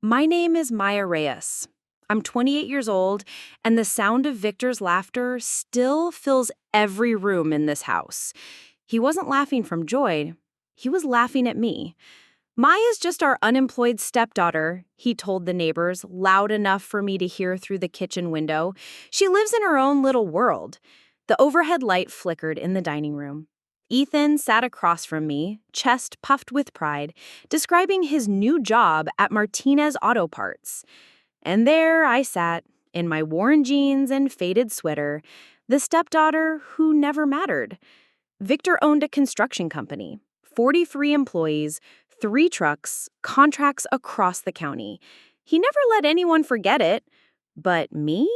My name is Maya Reyes. I'm 28 years old, and the sound of Victor's laughter still fills every room in this house. He wasn't laughing from joy. He was laughing at me. Maya's just our unemployed stepdaughter, he told the neighbors, loud enough for me to hear through the kitchen window. She lives in her own little world. The overhead light flickered in the dining room. Ethan sat across from me, chest puffed with pride, describing his new job at Martinez Auto Parts. And there I sat, in my worn jeans and faded sweater, the stepdaughter who never mattered. Victor owned a construction company, 43 employees, 3 trucks, contracts across the county. He never let anyone forget it. But me?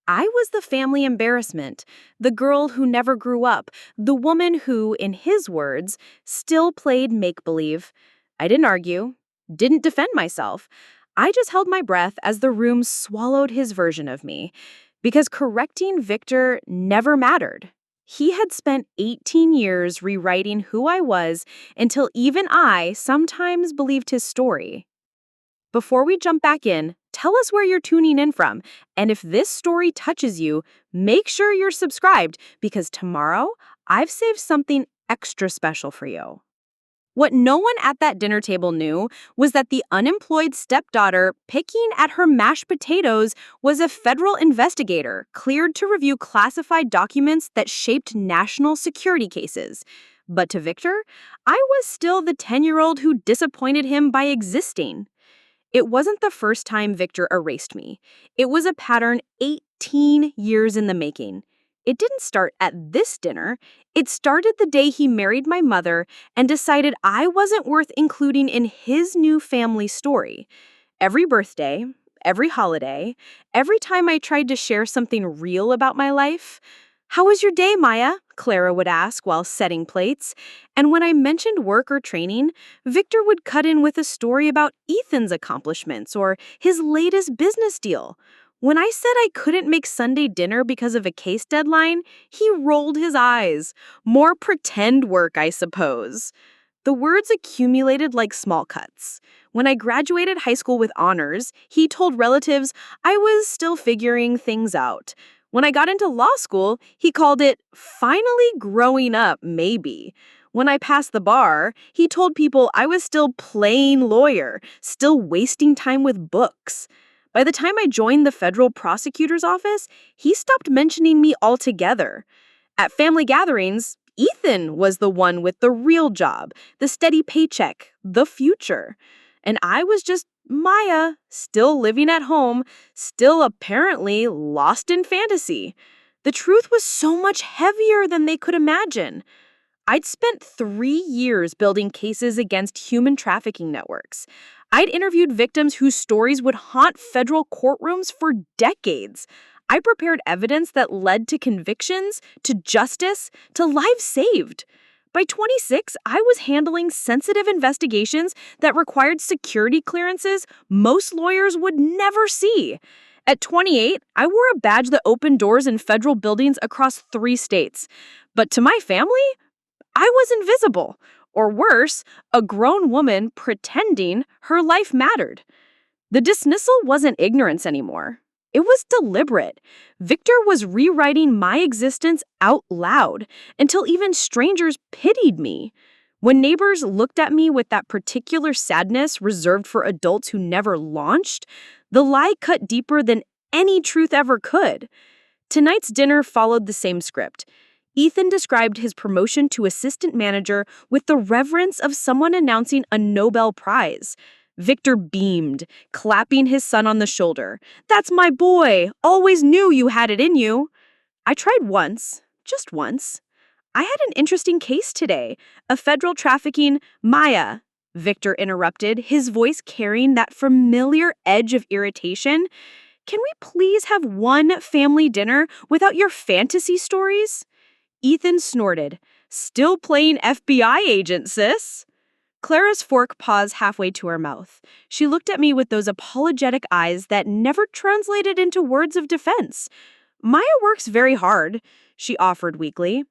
I was the family embarrassment, the girl who never grew up, the woman who, in his words, still played make-believe. I didn't argue, didn't defend myself. I just held my breath as the room swallowed his version of me, because correcting Victor never mattered. He had spent 18 years rewriting who I was until even I sometimes believed his story. Before we jump back in, tell us where you're tuning in from, and if this story touches you, make sure you're subscribed because tomorrow I've saved something extra special for you. What no one at that dinner table knew was that the unemployed stepdaughter picking at her mashed potatoes was a federal investigator cleared to review classified documents that shaped national security cases. But to Victor, I was still the 10-year-old who disappointed him by existing. It wasn't the first time Victor erased me. It was a pattern 18 years in the making. It didn't start at this dinner. It started the day he married my mother and decided I wasn't worth including in his new family story. Every birthday, every holiday, every time I tried to share something real about my life. "How was your day, Maya?" Clara would ask while setting plates. And when I mentioned work or training, Victor would cut in with a story about Ethan's accomplishments or his latest business deal. When I said I couldn't make Sunday dinner because of a case deadline, he rolled his eyes. More pretend work, I suppose. The words accumulated like small cuts. When I graduated high school with honors, he told relatives I was still figuring things out. When I got into law school, he called it finally growing up, maybe. When I passed the bar, he told people I was still playing lawyer, still wasting time with books. By the time I joined the federal prosecutor's office, he stopped mentioning me altogether. At family gatherings, Ethan was the one with the real job, the steady paycheck, the future. And I was just Maya, still living at home, still apparently lost in fantasy. The truth was so much heavier than they could imagine. I'd spent 3 years building cases against human trafficking networks. I'd interviewed victims whose stories would haunt federal courtrooms for decades. I prepared evidence that led to convictions, to justice, to lives saved. By 26, I was handling sensitive investigations that required security clearances most lawyers would never see. At 28, I wore a badge that opened doors in federal buildings across 3 states. But to my family, I was invisible. Or worse, a grown woman pretending her life mattered. The dismissal wasn't ignorance anymore. It was deliberate. Victor was rewriting my existence out loud until even strangers pitied me. When neighbors looked at me with that particular sadness reserved for adults who never launched, the lie cut deeper than any truth ever could. Tonight's dinner followed the same script. Ethan described his promotion to assistant manager with the reverence of someone announcing a Nobel Prize. Victor beamed, clapping his son on the shoulder. "That's my boy! Always knew you had it in you." I tried once, just once. "I had an interesting case today. A federal trafficking—" "Maya," Victor interrupted, his voice carrying that familiar edge of irritation. "Can we please have one family dinner without your fantasy stories?" Ethan snorted. "Still playing FBI agent, sis." Clara's fork paused halfway to her mouth. She looked at me with those apologetic eyes that never translated into words of defense. "Maya works very hard," she offered weakly.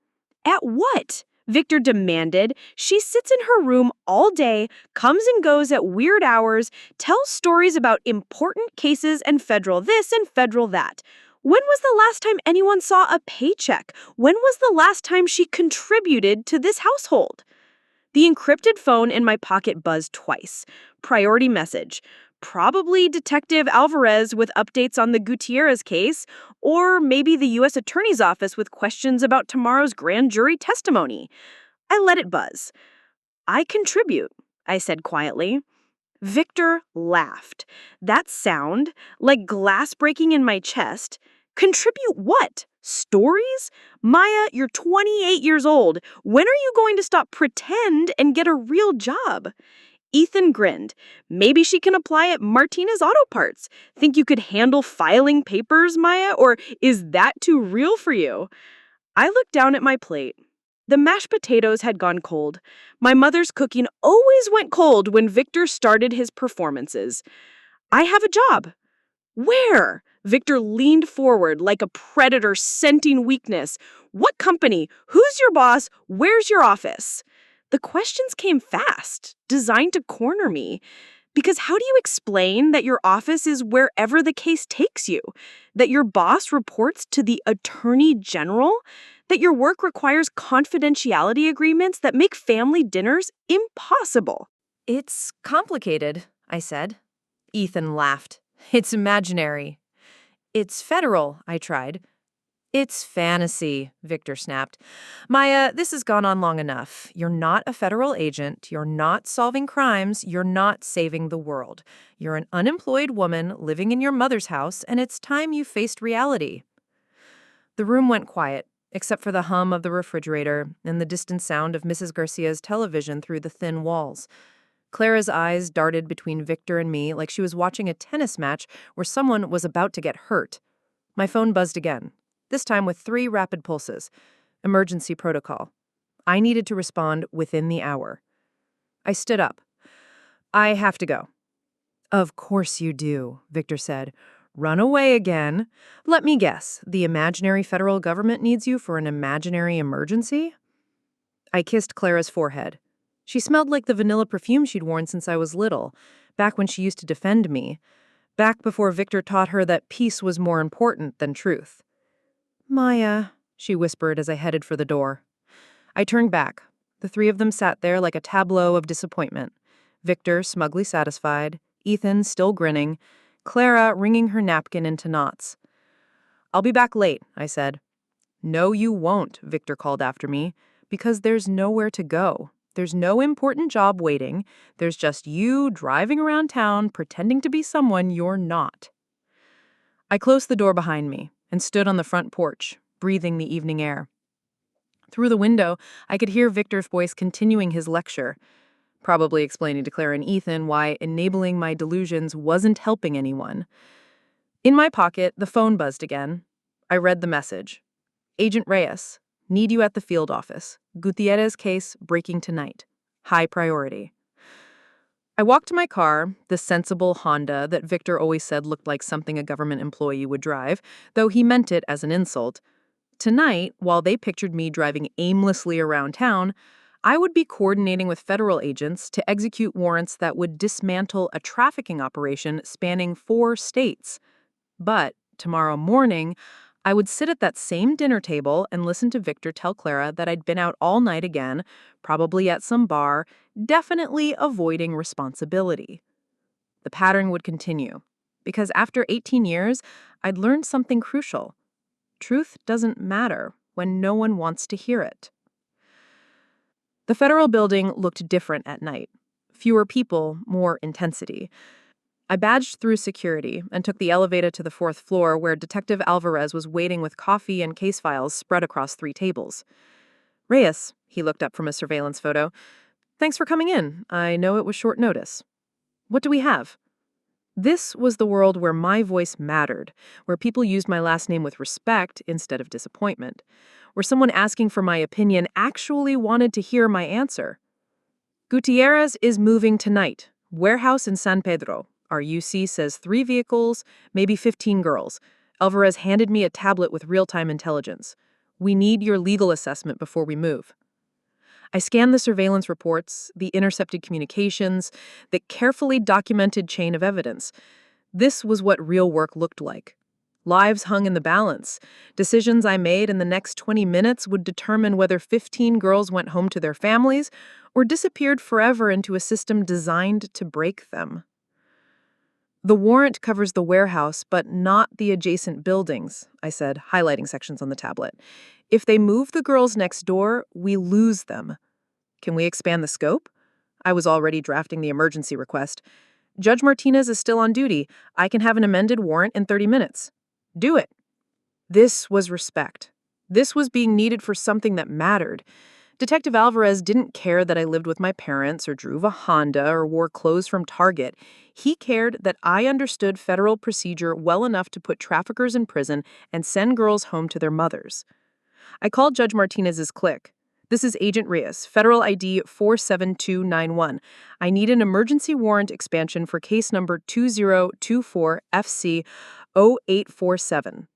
"At what?" Victor demanded. She sits in her room all day, comes and goes at weird hours, tells stories about important cases and federal this and federal that. When was the last time anyone saw a paycheck? When was the last time she contributed to this household? The encrypted phone in my pocket buzzed twice. Priority message. Probably Detective Alvarez with updates on the Gutierrez case, or maybe the U.S. Attorney's Office with questions about tomorrow's grand jury testimony. I let it buzz. I contribute, I said quietly. Victor laughed. That sound, like glass breaking in my chest. Contribute what? Stories? Maya, you're 28 years old. When are you going to stop pretend and get a real job? Ethan grinned. Maybe she can apply at Martinez Auto Parts. Think you could handle filing papers, Maya? Or is that too real for you? I looked down at my plate. The mashed potatoes had gone cold. My mother's cooking always went cold when Victor started his performances. I have a job. Where? Victor leaned forward like a predator scenting weakness. What company? Who's your boss? Where's your office? The questions came fast, designed to corner me. Because how do you explain that your office is wherever the case takes you? That your boss reports to the attorney general? That your work requires confidentiality agreements that make family dinners impossible? It's complicated, I said. Ethan laughed. It's imaginary. It's federal, I tried. It's fantasy, Victor snapped. Maya, this has gone on long enough. You're not a federal agent. You're not solving crimes. You're not saving the world. You're an unemployed woman living in your mother's house, and it's time you faced reality. The room went quiet, except for the hum of the refrigerator and the distant sound of Mrs. Garcia's television through the thin walls. Clara's eyes darted between Victor and me like she was watching a tennis match where someone was about to get hurt. My phone buzzed again, this time with 3 rapid pulses. Emergency protocol. I needed to respond within the hour. I stood up. I have to go. Of course you do, Victor said. Run away again. Let me guess, the imaginary federal government needs you for an imaginary emergency? I kissed Clara's forehead. She smelled like the vanilla perfume she'd worn since I was little, back when she used to defend me, back before Victor taught her that peace was more important than truth. Maya, she whispered as I headed for the door. I turned back. The 3 of them sat there like a tableau of disappointment. Victor smugly satisfied, Ethan still grinning, Clara wringing her napkin into knots. I'll be back late, I said. No, you won't, Victor called after me, because there's nowhere to go. There's no important job waiting. There's just you driving around town pretending to be someone you're not. I closed the door behind me and stood on the front porch, breathing the evening air. Through the window, I could hear Victor's voice continuing his lecture, probably explaining to Clara and Ethan why enabling my delusions wasn't helping anyone. In my pocket, the phone buzzed again. I read the message. Agent Reyes, need you at the field office. Gutierrez case breaking tonight. High priority. I walked to my car, the sensible Honda that Victor always said looked like something a government employee would drive, though he meant it as an insult. Tonight, while they pictured me driving aimlessly around town, I would be coordinating with federal agents to execute warrants that would dismantle a trafficking operation spanning 4 states. But tomorrow morning, I would sit at that same dinner table and listen to Victor tell Clara that I'd been out all night again, probably at some bar, definitely avoiding responsibility. The pattern would continue, because after 18 years, I'd learned something crucial. Truth doesn't matter when no one wants to hear it. The federal building looked different at night. Fewer people, more intensity. I badged through security and took the elevator to the 4th floor where Detective Alvarez was waiting with coffee and case files spread across 3 tables. Reyes, he looked up from a surveillance photo. Thanks for coming in. I know it was short notice. What do we have? This was the world where my voice mattered, where people used my last name with respect instead of disappointment, where someone asking for my opinion actually wanted to hear my answer. Gutierrez is moving tonight. Warehouse in San Pedro. Our UC says 3 vehicles, maybe 15 girls. Alvarez handed me a tablet with real-time intelligence. We need your legal assessment before we move. I scanned the surveillance reports, the intercepted communications, the carefully documented chain of evidence. This was what real work looked like. Lives hung in the balance. Decisions I made in the next 20 minutes would determine whether 15 girls went home to their families or disappeared forever into a system designed to break them. The warrant covers the warehouse, but not the adjacent buildings, I said, highlighting sections on the tablet. If they move the girls next door, we lose them. Can we expand the scope? I was already drafting the emergency request. Judge Martinez is still on duty. I can have an amended warrant in 30 minutes. Do it. This was respect. This was being needed for something that mattered. Detective Alvarez didn't care that I lived with my parents or drove a Honda or wore clothes from Target. He cared that I understood federal procedure well enough to put traffickers in prison and send girls home to their mothers. I called Judge Martinez's clique. This is Agent Reyes, Federal ID 47291. I need an emergency warrant expansion for case number 2024FC0847.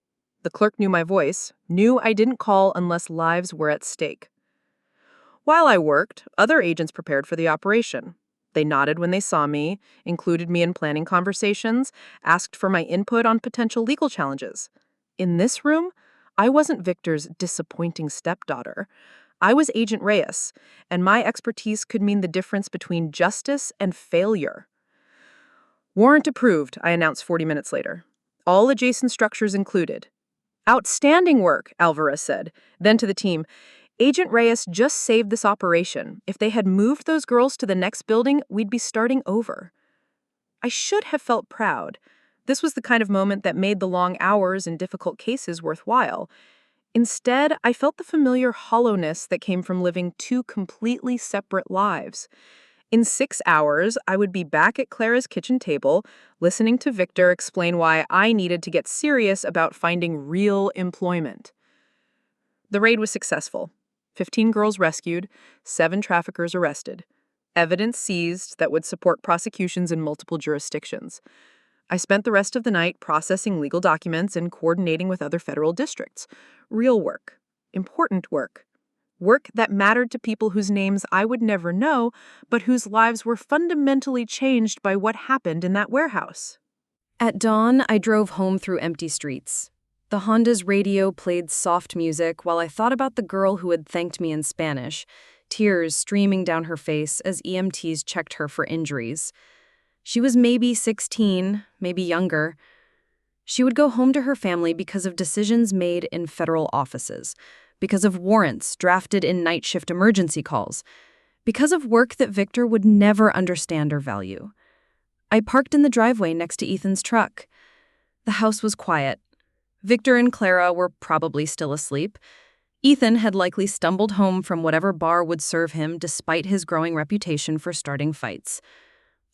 The clerk knew my voice, knew I didn't call unless lives were at stake. While I worked, other agents prepared for the operation. They nodded when they saw me, included me in planning conversations, asked for my input on potential legal challenges. In this room, I wasn't Victor's disappointing stepdaughter. I was Agent Reyes, and my expertise could mean the difference between justice and failure. Warrant approved, I announced 40 minutes later. All adjacent structures included. Outstanding work, Alvarez said. Then to the team, Agent Reyes just saved this operation. If they had moved those girls to the next building, we'd be starting over. I should have felt proud. This was the kind of moment that made the long hours and difficult cases worthwhile. Instead, I felt the familiar hollowness that came from living two completely separate lives. In 6 hours, I would be back at Clara's kitchen table, listening to Victor explain why I needed to get serious about finding real employment. The raid was successful. 15 girls rescued, 7 traffickers arrested. Evidence seized that would support prosecutions in multiple jurisdictions. I spent the rest of the night processing legal documents and coordinating with other federal districts. Real work. Important work. Work that mattered to people whose names I would never know, but whose lives were fundamentally changed by what happened in that warehouse. At dawn, I drove home through empty streets. The Honda's radio played soft music while I thought about the girl who had thanked me in Spanish, tears streaming down her face as EMTs checked her for injuries. She was maybe 16, maybe younger. She would go home to her family because of decisions made in federal offices, because of warrants drafted in night shift emergency calls, because of work that Victor would never understand or value. I parked in the driveway next to Ethan's truck. The house was quiet. Victor and Clara were probably still asleep. Ethan had likely stumbled home from whatever bar would serve him despite his growing reputation for starting fights.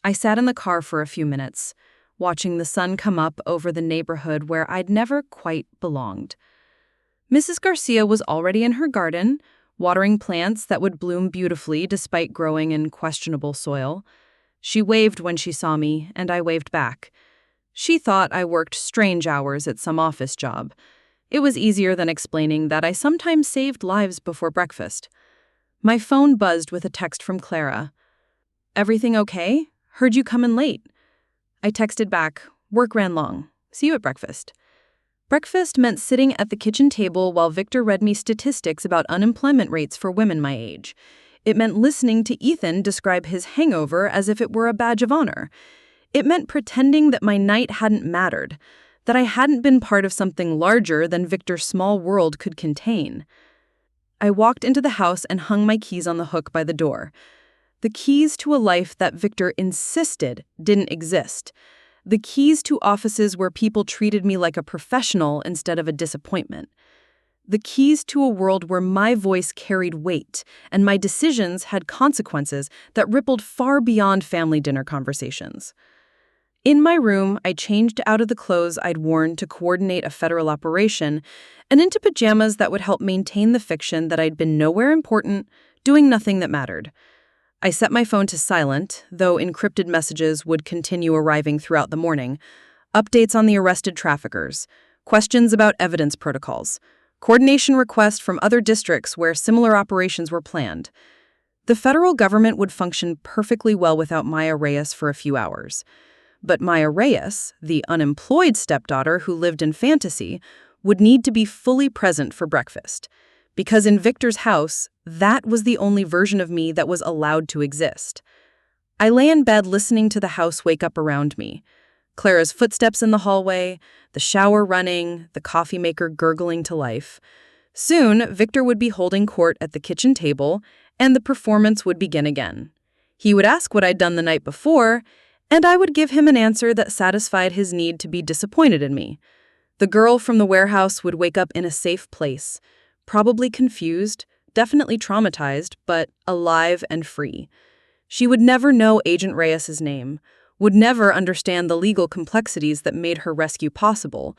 I sat in the car for a few minutes, watching the sun come up over the neighborhood where I'd never quite belonged. Mrs. Garcia was already in her garden, watering plants that would bloom beautifully despite growing in questionable soil. She waved when she saw me, and I waved back. She thought I worked strange hours at some office job. It was easier than explaining that I sometimes saved lives before breakfast. My phone buzzed with a text from Clara. "Everything okay? Heard you come in late." I texted back, "Work ran long. See you at breakfast." Breakfast meant sitting at the kitchen table while Victor read me statistics about unemployment rates for women my age. It meant listening to Ethan describe his hangover as if it were a badge of honor. It meant pretending that my night hadn't mattered, that I hadn't been part of something larger than Victor's small world could contain. I walked into the house and hung my keys on the hook by the door. The keys to a life that Victor insisted didn't exist. The keys to offices where people treated me like a professional instead of a disappointment. The keys to a world where my voice carried weight and my decisions had consequences that rippled far beyond family dinner conversations. In my room, I changed out of the clothes I'd worn to coordinate a federal operation and into pajamas that would help maintain the fiction that I'd been nowhere important, doing nothing that mattered. I set my phone to silent, though encrypted messages would continue arriving throughout the morning. Updates on the arrested traffickers, questions about evidence protocols, coordination requests from other districts where similar operations were planned. The federal government would function perfectly well without Maya Reyes for a few hours. But Maya Reyes, the unemployed stepdaughter who lived in fantasy, would need to be fully present for breakfast. Because in Victor's house, that was the only version of me that was allowed to exist. I lay in bed listening to the house wake up around me. Clara's footsteps in the hallway, the shower running, the coffee maker gurgling to life. Soon, Victor would be holding court at the kitchen table, and the performance would begin again. He would ask what I'd done the night before, and I would give him an answer that satisfied his need to be disappointed in me. The girl from the warehouse would wake up in a safe place, probably confused, definitely traumatized, but alive and free. She would never know Agent Reyes's name, would never understand the legal complexities that made her rescue possible,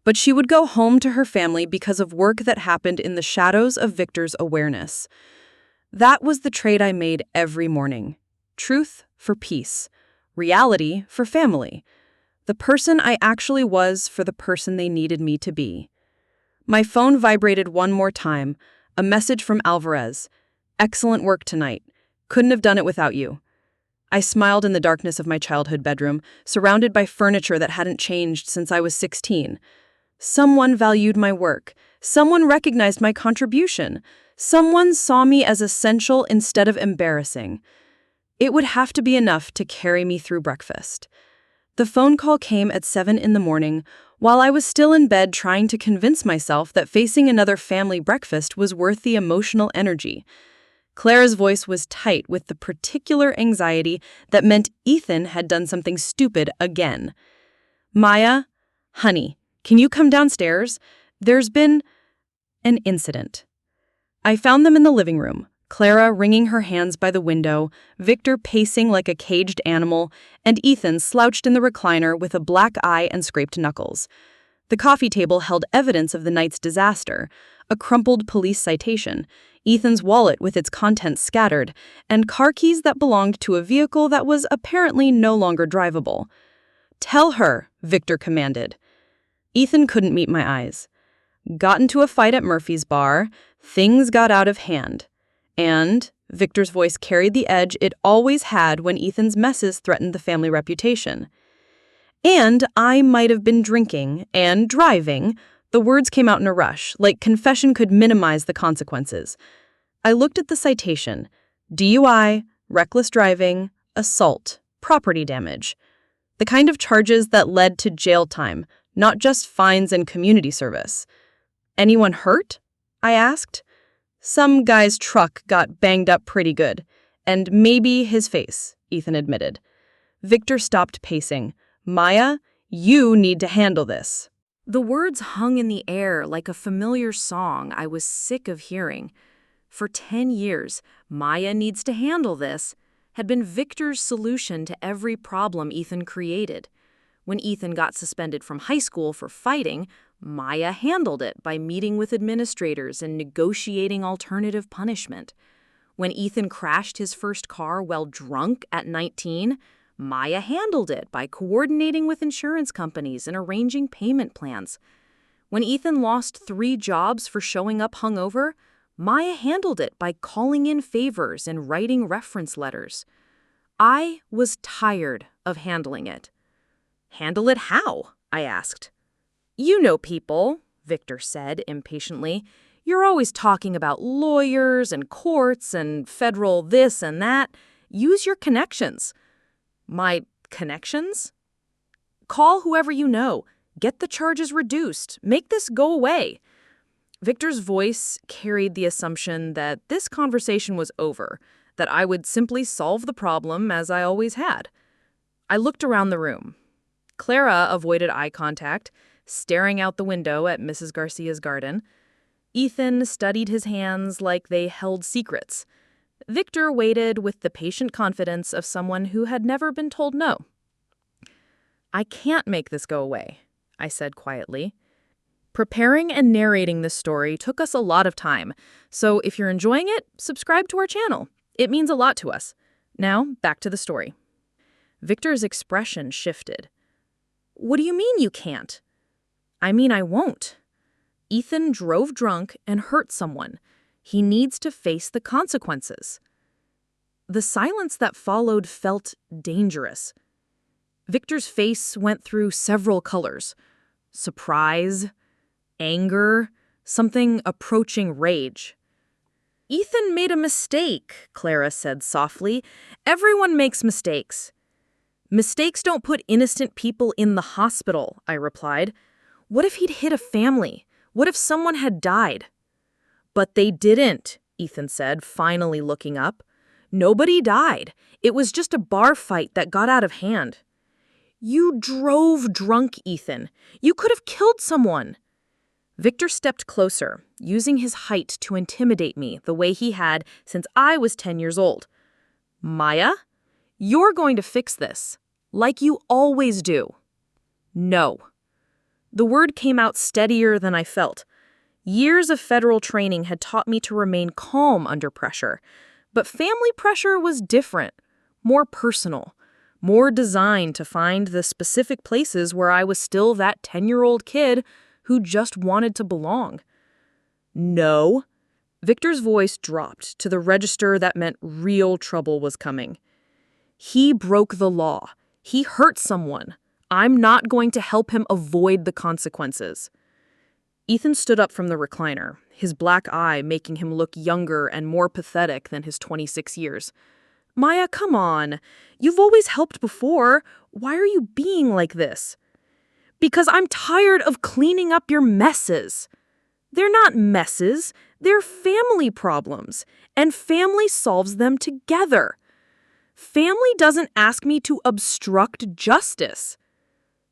but she would go home to her family because of work that happened in the shadows of Victor's awareness. That was the trade I made every morning. Truth for peace. Reality for family. The person I actually was for the person they needed me to be. My phone vibrated one more time. A message from Alvarez. Excellent work tonight. Couldn't have done it without you. I smiled in the darkness of my childhood bedroom, surrounded by furniture that hadn't changed since I was 16. Someone valued my work. Someone recognized my contribution. Someone saw me as essential instead of embarrassing. It would have to be enough to carry me through breakfast. The phone call came at 7 in the morning, while I was still in bed trying to convince myself that facing another family breakfast was worth the emotional energy. Clara's voice was tight with the particular anxiety that meant Ethan had done something stupid again. Maya, honey, can you come downstairs? There's been an incident. I found them in the living room. Clara wringing her hands by the window, Victor pacing like a caged animal, and Ethan slouched in the recliner with a black eye and scraped knuckles. The coffee table held evidence of the night's disaster, a crumpled police citation, Ethan's wallet with its contents scattered, and car keys that belonged to a vehicle that was apparently no longer drivable. "Tell her," Victor commanded. Ethan couldn't meet my eyes. Got into a fight at Murphy's bar, things got out of hand. And Victor's voice carried the edge it always had when Ethan's messes threatened the family reputation. And I might have been drinking and driving. The words came out in a rush, like confession could minimize the consequences. I looked at the citation: DUI, reckless driving, assault, property damage. The kind of charges that led to jail time, not just fines and community service. Anyone hurt? I asked. Some guy's truck got banged up pretty good, and maybe his face, Ethan admitted. Victor stopped pacing. Maya, you need to handle this. The words hung in the air like a familiar song I was sick of hearing. For 10 years, Maya needs to handle this had been Victor's solution to every problem Ethan created. When Ethan got suspended from high school for fighting, Maya handled it by meeting with administrators and negotiating alternative punishment. When Ethan crashed his first car while drunk at 19, Maya handled it by coordinating with insurance companies and arranging payment plans. When Ethan lost 3 jobs for showing up hungover, Maya handled it by calling in favors and writing reference letters. I was tired of handling it. Handle it how? I asked. You know people, Victor said impatiently. You're always talking about lawyers and courts and federal this and that. Use your connections. My connections? Call whoever you know. Get the charges reduced. Make this go away. Victor's voice carried the assumption that this conversation was over, that I would simply solve the problem as I always had. I looked around the room. Clara avoided eye contact, staring out the window at Mrs. Garcia's garden. Ethan studied his hands like they held secrets. Victor waited with the patient confidence of someone who had never been told no. I can't make this go away, I said quietly. Preparing and narrating this story took us a lot of time, so if you're enjoying it, subscribe to our channel. It means a lot to us. Now, back to the story. Victor's expression shifted. What do you mean you can't? I mean I won't. Ethan drove drunk and hurt someone. He needs to face the consequences. The silence that followed felt dangerous. Victor's face went through several colors: surprise, anger, something approaching rage. "Ethan made a mistake," Clara said softly. "Everyone makes mistakes." "Mistakes don't put innocent people in the hospital," I replied. "What if he'd hit a family? What if someone had died?" "But they didn't," Ethan said, finally looking up. "Nobody died. It was just a bar fight that got out of hand." "You drove drunk, Ethan. You could have killed someone." Victor stepped closer, using his height to intimidate me the way he had since I was 10 years old. "Maya, you're going to fix this, like you always do." "No." The word came out steadier than I felt. Years of federal training had taught me to remain calm under pressure, but family pressure was different, more personal, more designed to find the specific places where I was still that 10-year-old kid who just wanted to belong. "No." Victor's voice dropped to the register that meant real trouble was coming. "He broke the law. He hurt someone. I'm not going to help him avoid the consequences." Ethan stood up from the recliner, his black eye making him look younger and more pathetic than his 26 years. "Maya, come on. You've always helped before. Why are you being like this?" "Because I'm tired of cleaning up your messes." "They're not messes. They're family problems, and family solves them together. Family doesn't ask me to obstruct justice."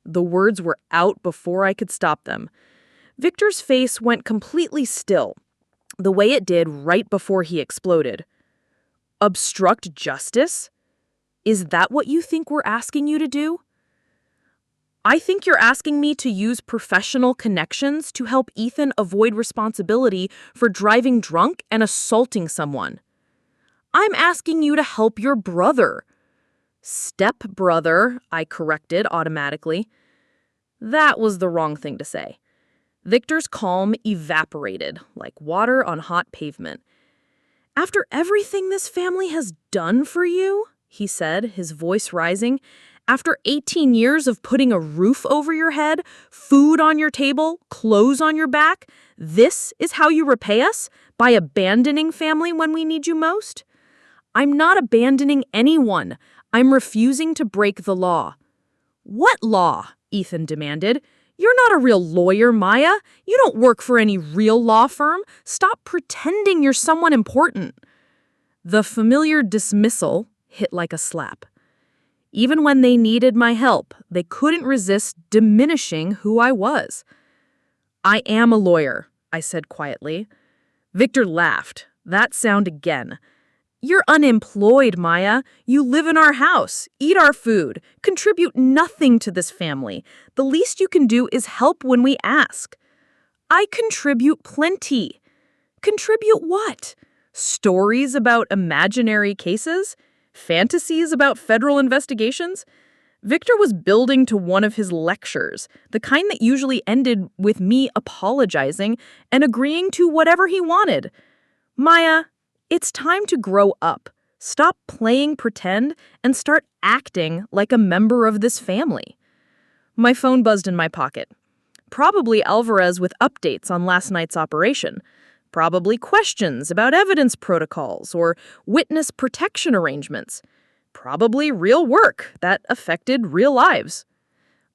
The words were out before I could stop them. Victor's face went completely still, the way it did right before he exploded. "Obstruct justice? Is that what you think we're asking you to do?" "I think you're asking me to use professional connections to help Ethan avoid responsibility for driving drunk and assaulting someone." "I'm asking you to help your brother." "Stepbrother," I corrected automatically. That was the wrong thing to say. Victor's calm evaporated like water on hot pavement. "After everything this family has done for you," he said, his voice rising, "after 18 years of putting a roof over your head, food on your table, clothes on your back, this is how you repay us? By abandoning family when we need you most?" "I'm not abandoning anyone. I'm refusing to break the law." "What law?" Ethan demanded. "You're not a real lawyer, Maya. You don't work for any real law firm. Stop pretending you're someone important." The familiar dismissal hit like a slap. Even when they needed my help, they couldn't resist diminishing who I was. "I am a lawyer," I said quietly. Victor laughed. That sound again. "You're unemployed, Maya. You live in our house, eat our food, contribute nothing to this family. The least you can do is help when we ask." "I contribute plenty." "Contribute what? Stories about imaginary cases? Fantasies about federal investigations?" Victor was building to one of his lectures, the kind that usually ended with me apologizing and agreeing to whatever he wanted. "Maya, it's time to grow up. Stop playing pretend and start acting like a member of this family." My phone buzzed in my pocket. Probably Alvarez with updates on last night's operation. Probably questions about evidence protocols or witness protection arrangements. Probably real work that affected real lives.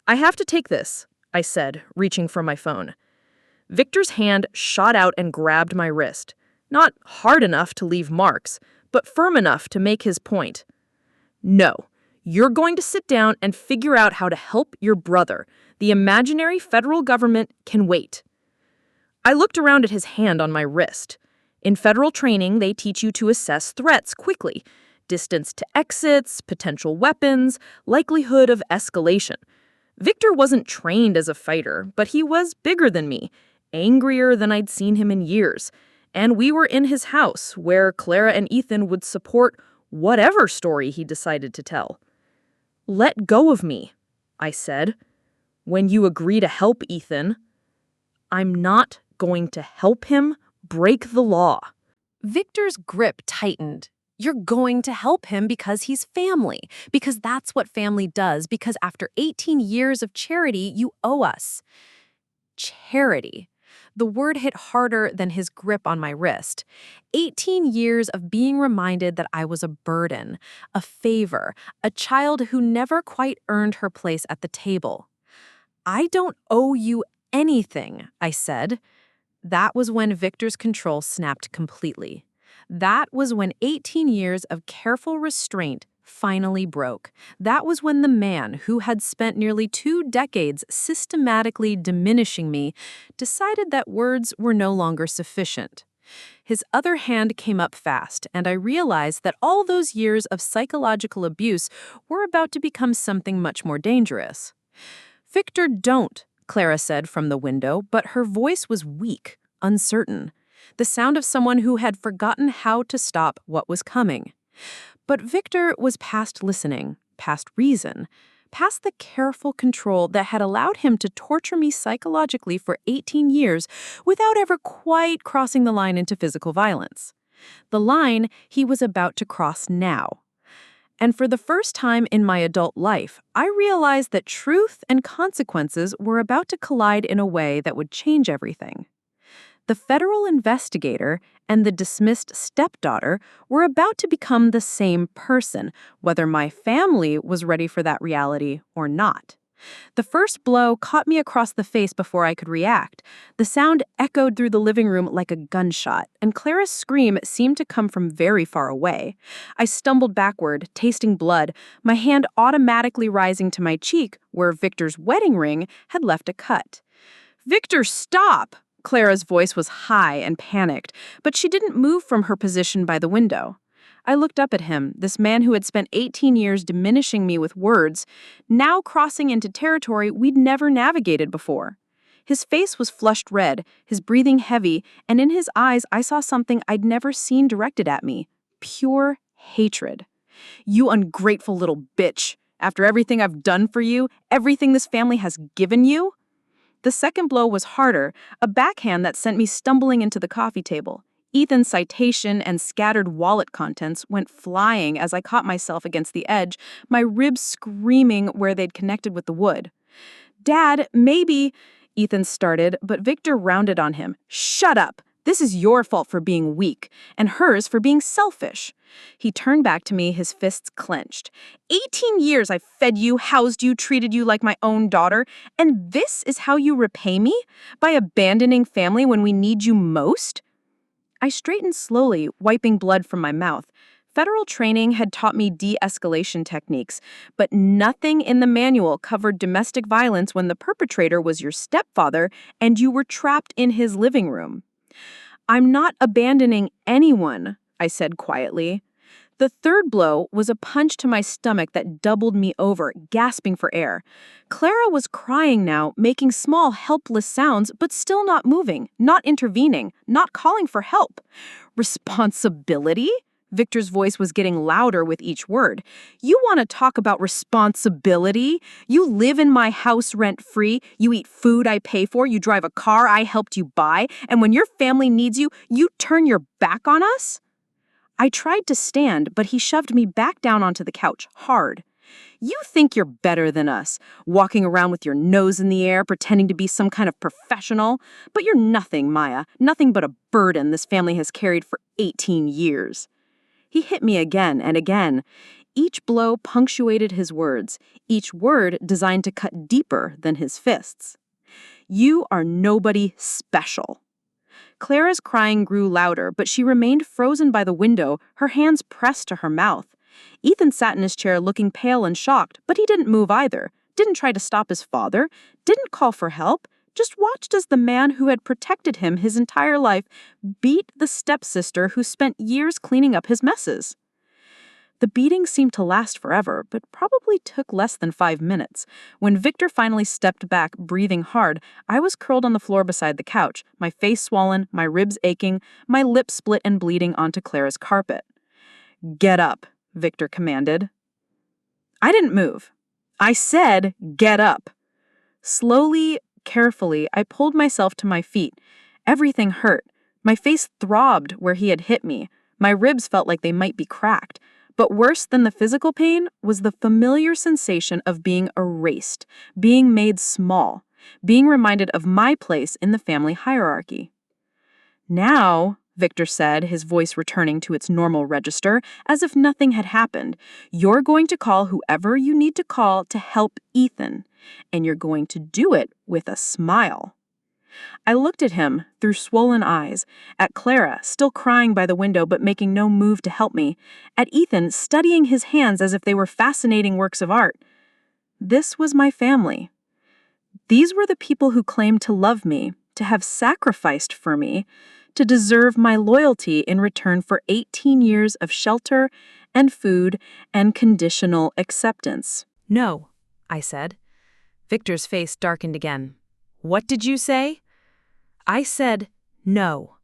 "I have to take this," I said, reaching for my phone. Victor's hand shot out and grabbed my wrist. Not hard enough to leave marks, but firm enough to make his point. "No, you're going to sit down and figure out how to help your brother. The imaginary federal government can wait." I looked around at his hand on my wrist. In federal training, they teach you to assess threats quickly. Distance to exits, potential weapons, likelihood of escalation. Victor wasn't trained as a fighter, but he was bigger than me, angrier than I'd seen him in years. And we were in his house, where Clara and Ethan would support whatever story he decided to tell. "Let go of me," I said. "When you agree to help Ethan." "I'm not going to help him break the law." Victor's grip tightened, You're going to help him because he's family, because that's what family does, because after 18 years of charity, you owe us. Charity. The word hit harder than his grip on my wrist. 18 years of being reminded that I was a burden, a favor, a child who never quite earned her place at the table. I don't owe you anything, I said. That was when Victor's control snapped completely. That was when 18 years of careful restraint finally broke. That was when the man who had spent nearly 2 decades systematically diminishing me decided that words were no longer sufficient. His other hand came up fast, and I realized that all those years of psychological abuse were about to become something much more dangerous. "Victor, don't," Clara said from the window, but her voice was weak, uncertain, the sound of someone who had forgotten how to stop what was coming. But Victor was past listening, past reason, past the careful control that had allowed him to torture me psychologically for 18 years without ever quite crossing the line into physical violence. The line he was about to cross now. And for the first time in my adult life, I realized that truth and consequences were about to collide in a way that would change everything. The federal investigator and the dismissed stepdaughter were about to become the same person, whether my family was ready for that reality or not. The first blow caught me across the face before I could react. The sound echoed through the living room like a gunshot, and Clara's scream seemed to come from very far away. I stumbled backward, tasting blood, my hand automatically rising to my cheek where Victor's wedding ring had left a cut. "Victor, stop!" Clara's voice was high and panicked, but she didn't move from her position by the window. I looked up at him, this man who had spent 18 years diminishing me with words, now crossing into territory we'd never navigated before. His face was flushed red, his breathing heavy, and in his eyes I saw something I'd never seen directed at me: pure hatred. "You ungrateful little bitch! After everything I've done for you, everything this family has given you?" The second blow was harder, a backhand that sent me stumbling into the coffee table. Ethan's citation and scattered wallet contents went flying as I caught myself against the edge, my ribs screaming where they'd connected with the wood. "Dad, maybe," Ethan started, but Victor rounded on him. "Shut up! This is your fault for being weak, and hers for being selfish." He turned back to me, his fists clenched. 18 years I've fed you, housed you, treated you like my own daughter, and this is how you repay me? By abandoning family when we need you most?" I straightened slowly, wiping blood from my mouth. Federal training had taught me de-escalation techniques, but nothing in the manual covered domestic violence when the perpetrator was your stepfather and you were trapped in his living room. "I'm not abandoning anyone," I said quietly. The third blow was a punch to my stomach that doubled me over, gasping for air. Clara was crying now, making small, helpless sounds, but still not moving, not intervening, not calling for help. "Responsibility?" Victor's voice was getting louder with each word. "You want to talk about responsibility? You live in my house rent-free, you eat food I pay for, you drive a car I helped you buy, and when your family needs you, you turn your back on us?" I tried to stand, but he shoved me back down onto the couch, hard. "You think you're better than us, walking around with your nose in the air, pretending to be some kind of professional. But you're nothing, Maya, nothing but a burden this family has carried for 18 years. He hit me again and again. Each blow punctuated his words, each word designed to cut deeper than his fists. "You are nobody special." Clara's crying grew louder, but she remained frozen by the window, her hands pressed to her mouth. Ethan sat in his chair looking pale and shocked, but he didn't move either, didn't try to stop his father, didn't call for help, just watched as the man who had protected him his entire life beat the stepsister who spent years cleaning up his messes. The beating seemed to last forever, but probably took less than 5 minutes. When Victor finally stepped back, breathing hard, I was curled on the floor beside the couch, my face swollen, my ribs aching, my lips split and bleeding onto Clara's carpet. "Get up," Victor commanded. I didn't move. I said, "Get up." Slowly, carefully, I pulled myself to my feet. Everything hurt. My face throbbed where he had hit me. My ribs felt like they might be cracked. But worse than the physical pain was the familiar sensation of being erased, being made small, being reminded of my place in the family hierarchy. Now, Victor said, his voice returning to its normal register, as if nothing had happened, you're going to call whoever you need to call to help Ethan, and you're going to do it with a smile. I looked at him through swollen eyes, at Clara, still crying by the window but making no move to help me, at Ethan studying his hands as if they were fascinating works of art. This was my family. These were the people who claimed to love me, to have sacrificed for me, to deserve my loyalty in return for 18 years of shelter and food and conditional acceptance. No, I said. Victor's face darkened again. What did you say? I said no.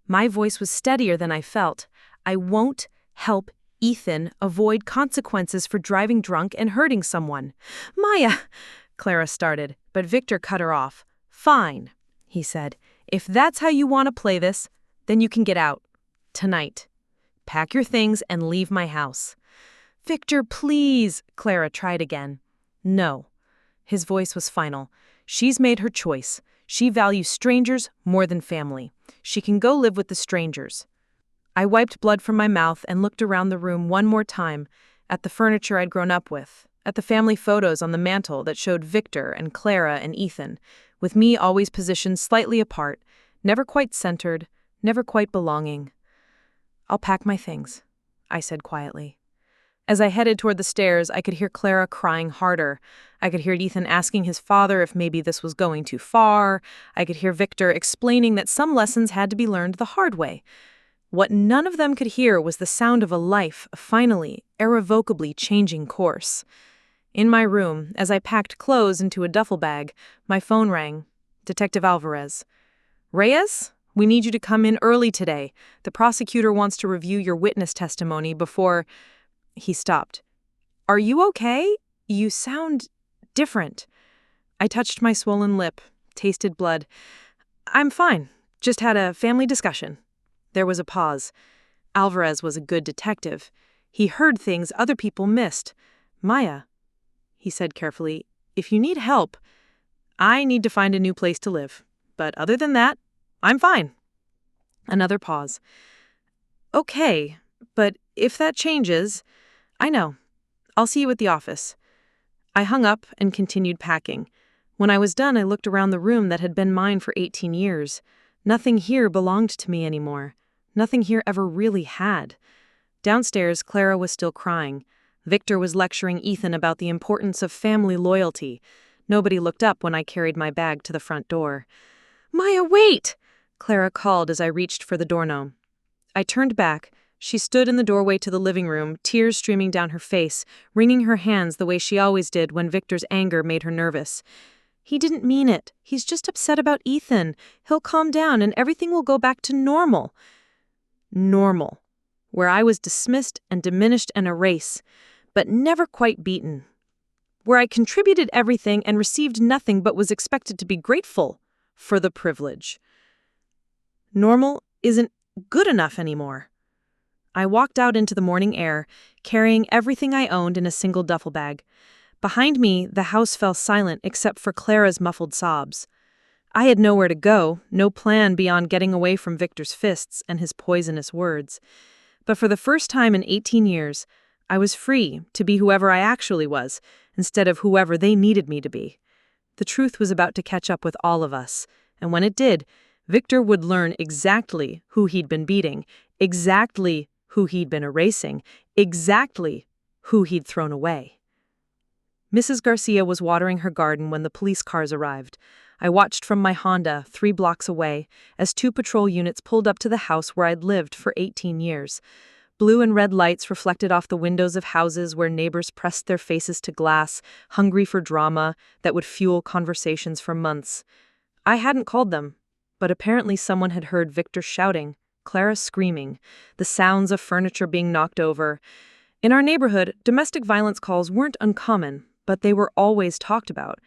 My voice was steadier than I felt. I won't help Ethan avoid consequences for driving drunk and hurting someone. Maya, Clara started, but Victor cut her off. Fine, he said. If that's how you want to play this, then you can get out. Tonight. Pack your things and leave my house. Victor, please, Clara tried again. No. His voice was final. She's made her choice. She values strangers more than family. She can go live with the strangers. I wiped blood from my mouth and looked around the room one more time, at the furniture I'd grown up with, at the family photos on the mantel that showed Victor and Clara and Ethan, with me always positioned slightly apart, never quite centered, never quite belonging. I'll pack my things, I said quietly. As I headed toward the stairs, I could hear Clara crying harder. I could hear Ethan asking his father if maybe this was going too far. I could hear Victor explaining that some lessons had to be learned the hard way. What none of them could hear was the sound of a life finally, irrevocably changing course. In my room, as I packed clothes into a duffel bag, my phone rang. Detective Alvarez. Reyes? We need you to come in early today. The prosecutor wants to review your witness testimony before... He stopped. Are you okay? You sound different. I touched my swollen lip, tasted blood. I'm fine. Just had a family discussion. There was a pause. Alvarez was a good detective. He heard things other people missed. Maya, he said carefully, if you need help, I need to find a new place to live. But other than that, I'm fine. Another pause. Okay, but if that changes... I know. I'll see you at the office. I hung up and continued packing. When I was done, I looked around the room that had been mine for 18 years. Nothing here belonged to me anymore. Nothing here ever really had. Downstairs, Clara was still crying. Victor was lecturing Ethan about the importance of family loyalty. Nobody looked up when I carried my bag to the front door. Maya, wait! Clara called as I reached for the doorknob. I turned back. She stood in the doorway to the living room, tears streaming down her face, wringing her hands the way she always did when Victor's anger made her nervous. He didn't mean it. He's just upset about Ethan. He'll calm down and everything will go back to normal. Normal. Where I was dismissed and diminished and erased, but never quite beaten. Where I contributed everything and received nothing but was expected to be grateful for the privilege. Normal isn't good enough anymore. I walked out into the morning air, carrying everything I owned in a single duffel bag. Behind me, the house fell silent except for Clara's muffled sobs. I had nowhere to go, no plan beyond getting away from Victor's fists and his poisonous words. But for the first time in 18 years, I was free to be whoever I actually was, instead of whoever they needed me to be. The truth was about to catch up with all of us, and when it did, Victor would learn exactly who he'd been beating, exactly who he'd been erasing, exactly who he'd thrown away. Mrs. Garcia was watering her garden when the police cars arrived. I watched from my Honda, 3 blocks away, as 2 patrol units pulled up to the house where I'd lived for 18 years. Blue and red lights reflected off the windows of houses where neighbors pressed their faces to glass, hungry for drama that would fuel conversations for months. I hadn't called them, but apparently someone had heard Victor shouting, Clara screaming, the sounds of furniture being knocked over. In our neighborhood, domestic violence calls weren't uncommon, but they were always talked about.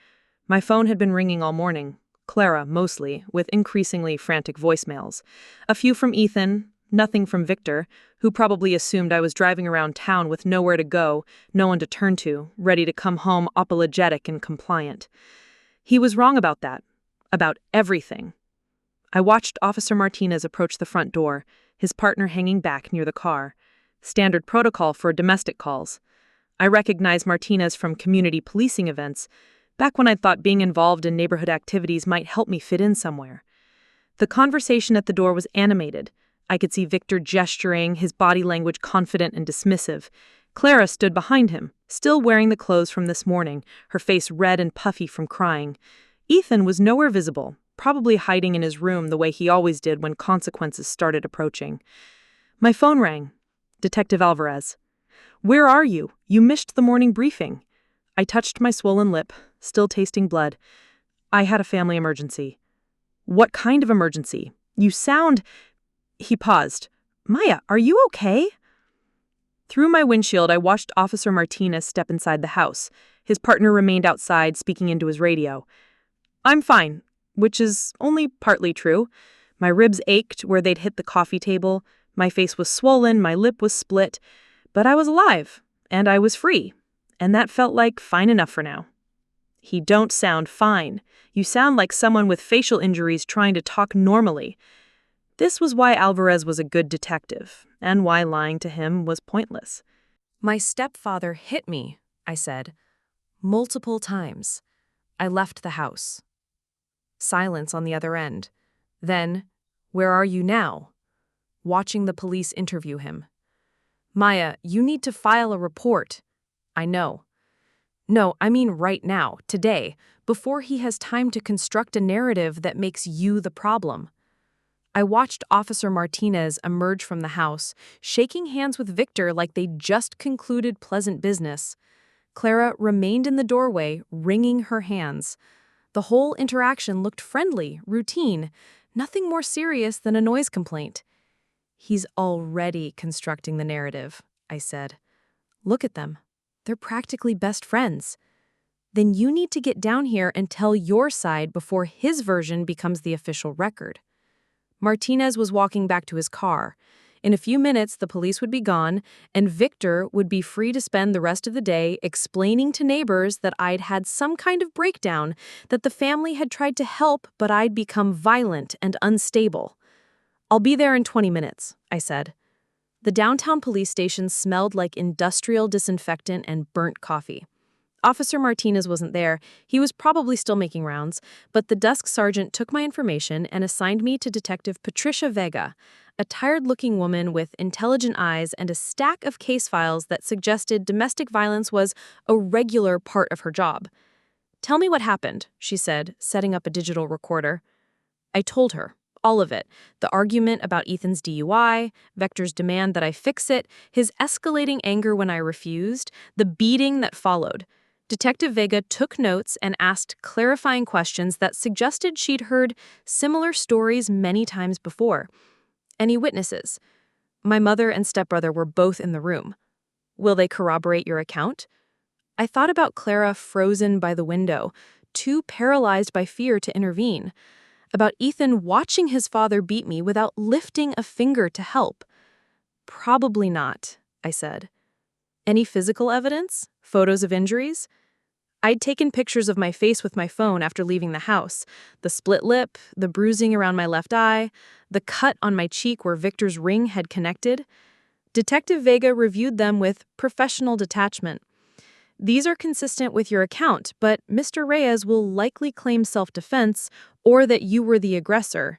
My phone had been ringing all morning, Clara mostly, with increasingly frantic voicemails. A few from Ethan, Nothing from Victor, who probably assumed I was driving around town with nowhere to go, no one to turn to, ready to come home apologetic and compliant. He was wrong about that. About everything. I watched Officer Martinez approach the front door, his partner hanging back near the car. Standard protocol for domestic calls. I recognized Martinez from community policing events, back when I thought being involved in neighborhood activities might help me fit in somewhere. The conversation at the door was animated. I could see Victor gesturing, his body language confident and dismissive. Clara stood behind him, still wearing the clothes from this morning, her face red and puffy from crying. Ethan was nowhere visible, probably hiding in his room the way he always did when consequences started approaching. My phone rang. Detective Alvarez. "Where are you? You missed the morning briefing." I touched my swollen lip, still tasting blood. "I had a family emergency." "What kind of emergency? You sound—" He paused. "Maya, are you okay?" Through my windshield, I watched Officer Martinez step inside the house. His partner remained outside, speaking into his radio. "I'm fine," which is only partly true. My ribs ached where they'd hit the coffee table. My face was swollen, my lip was split. But I was alive, and I was free. And that felt like fine enough for now. "You don't sound fine. You sound like someone with facial injuries trying to talk normally." This was why Alvarez was a good detective, and why lying to him was pointless. "My stepfather hit me," I said. "Multiple times. I left the house." Silence on the other end. Then, "Where are you now?" Watching the police interview him. "Maya, you need to file a report." "I know." "No, I mean right now, today, before he has time to construct a narrative that makes you the problem." I watched Officer Martinez emerge from the house, shaking hands with Victor like they'd just concluded pleasant business. Clara remained in the doorway, wringing her hands. The whole interaction looked friendly, routine, nothing more serious than a noise complaint. "He's already constructing the narrative," I said. "Look at them. They're practically best friends. Then you need to get down here and tell your side before his version becomes the official record." Martinez was walking back to his car. In a few minutes, the police would be gone, and Victor would be free to spend the rest of the day explaining to neighbors that I'd had some kind of breakdown, that the family had tried to help, but I'd become violent and unstable. "I'll be there in 20 minutes, I said. The downtown police station smelled like industrial disinfectant and burnt coffee. Officer Martinez wasn't there. He was probably still making rounds, but the desk sergeant took my information and assigned me to Detective Patricia Vega, a tired-looking woman with intelligent eyes and a stack of case files that suggested domestic violence was a regular part of her job. "Tell me what happened," she said, setting up a digital recorder. I told her. All of it. The argument about Ethan's DUI, Vector's demand that I fix it, his escalating anger when I refused, the beating that followed. Detective Vega took notes and asked clarifying questions that suggested she'd heard similar stories many times before. "Any witnesses?" "My mother and stepbrother were both in the room." "Will they corroborate your account?" I thought about Clara frozen by the window, too paralyzed by fear to intervene. About Ethan watching his father beat me without lifting a finger to help. "Probably not," I said. "Any physical evidence? Photos of injuries?" I'd taken pictures of my face with my phone after leaving the house. The split lip, the bruising around my left eye, the cut on my cheek where Victor's ring had connected. Detective Vega reviewed them with professional detachment. "These are consistent with your account, but Mr. Reyes will likely claim self-defense or that you were the aggressor."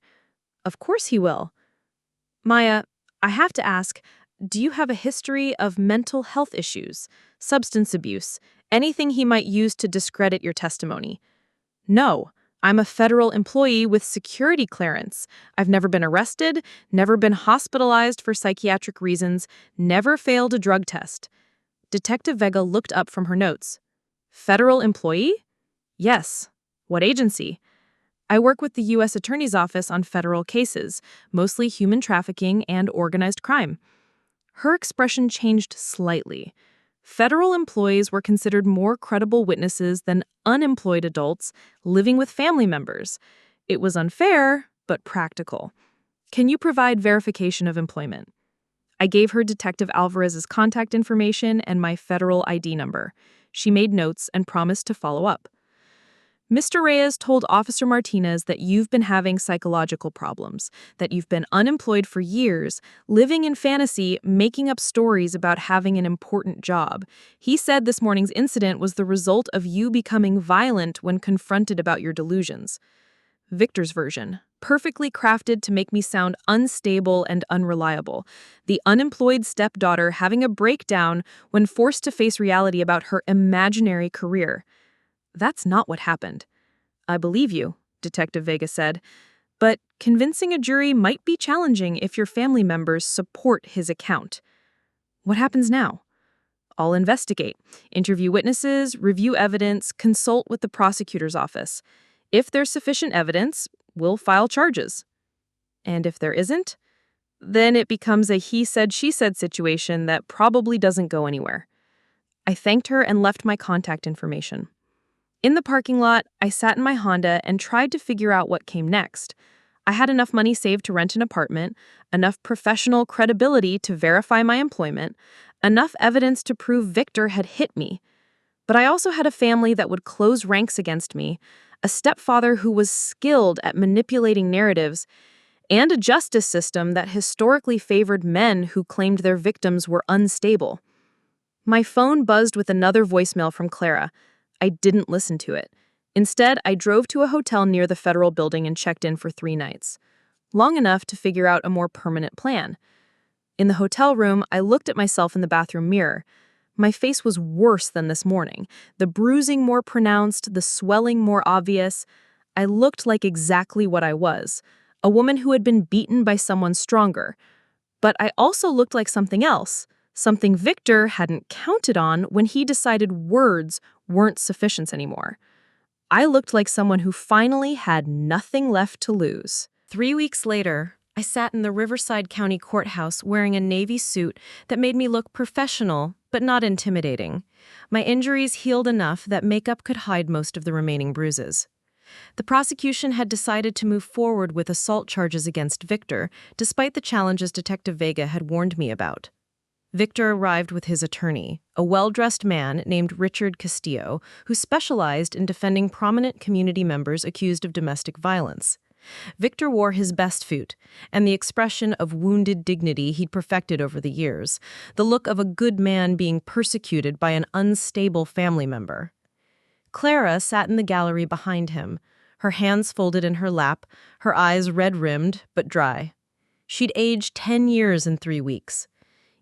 "Of course he will." "Maya, I have to ask, do you have a history of mental health issues, substance abuse, anything he might use to discredit your testimony?" "No. I'm a federal employee with security clearance. I've never been arrested, never been hospitalized for psychiatric reasons, never failed a drug test." Detective Vega looked up from her notes. "Federal employee?" "Yes." "What agency?" "I work with the U.S. Attorney's Office on federal cases, mostly human trafficking and organized crime." Her expression changed slightly. Federal employees were considered more credible witnesses than unemployed adults living with family members. It was unfair, but practical. Can you provide verification of employment? I gave her Detective Alvarez's contact information and my federal ID number. She made notes and promised to follow up. Mr. Reyes told Officer Martinez that you've been having psychological problems, that you've been unemployed for years, living in fantasy, making up stories about having an important job. He said this morning's incident was the result of you becoming violent when confronted about your delusions. Victor's version, perfectly crafted to make me sound unstable and unreliable. The unemployed stepdaughter having a breakdown when forced to face reality about her imaginary career. That's not what happened. I believe you, Detective Vega said, but convincing a jury might be challenging if your family members support his account. What happens now? I'll investigate, interview witnesses, review evidence, consult with the prosecutor's office. If there's sufficient evidence, we'll file charges. And if there isn't, then it becomes a he said, she said situation that probably doesn't go anywhere. I thanked her and left my contact information. In the parking lot, I sat in my Honda and tried to figure out what came next. I had enough money saved to rent an apartment, enough professional credibility to verify my employment, enough evidence to prove Victor had hit me. But I also had a family that would close ranks against me, a stepfather who was skilled at manipulating narratives, and a justice system that historically favored men who claimed their victims were unstable. My phone buzzed with another voicemail from Clara. I didn't listen to it. Instead, I drove to a hotel near the federal building and checked in for 3 nights. Long enough to figure out a more permanent plan. In the hotel room, I looked at myself in the bathroom mirror. My face was worse than this morning. The bruising more pronounced, the swelling more obvious. I looked like exactly what I was, a woman who had been beaten by someone stronger. But I also looked like something else, something Victor hadn't counted on when he decided words weren't sufficient anymore. I looked like someone who finally had nothing left to lose. 3 weeks later, I sat in the Riverside County Courthouse wearing a navy suit that made me look professional, but not intimidating. My injuries healed enough that makeup could hide most of the remaining bruises. The prosecution had decided to move forward with assault charges against Victor, despite the challenges Detective Vega had warned me about. Victor arrived with his attorney, a well-dressed man named Richard Castillo, who specialized in defending prominent community members accused of domestic violence. Victor wore his best suit, and the expression of wounded dignity he'd perfected over the years, the look of a good man being persecuted by an unstable family member. Clara sat in the gallery behind him, her hands folded in her lap, her eyes red-rimmed but dry. She'd aged 10 years in 3 weeks.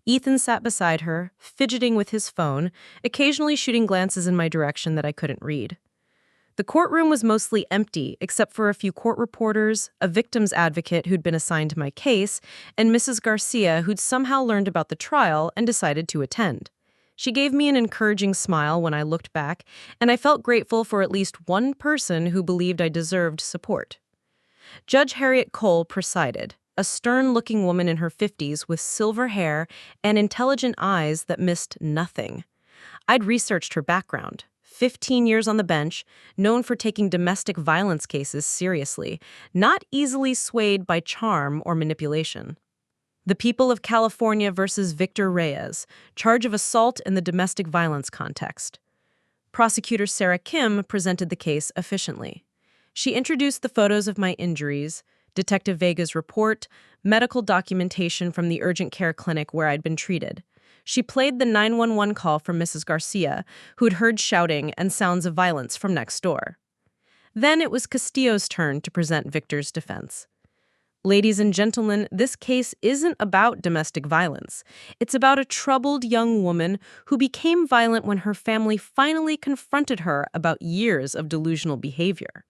Ethan sat beside her, fidgeting with his phone, occasionally shooting glances in my direction that I couldn't read. The courtroom was mostly empty, except for a few court reporters, a victim's advocate who'd been assigned to my case, and Mrs. Garcia, who'd somehow learned about the trial and decided to attend. She gave me an encouraging smile when I looked back, and I felt grateful for at least one person who believed I deserved support. Judge Harriet Cole presided, a stern-looking woman in her 50s with silver hair and intelligent eyes that missed nothing. I'd researched her background. 15 years on the bench, known for taking domestic violence cases seriously, not easily swayed by charm or manipulation. The people of California versus Victor Reyes, charge of assault in the domestic violence context. Prosecutor Sarah Kim presented the case efficiently. She introduced the photos of my injuries, Detective Vega's report, medical documentation from the urgent care clinic where I'd been treated. She played the 911 call from Mrs. Garcia, who'd heard shouting and sounds of violence from next door. Then it was Castillo's turn to present Victor's defense. Ladies and gentlemen, this case isn't about domestic violence. It's about a troubled young woman who became violent when her family finally confronted her about years of delusional behavior.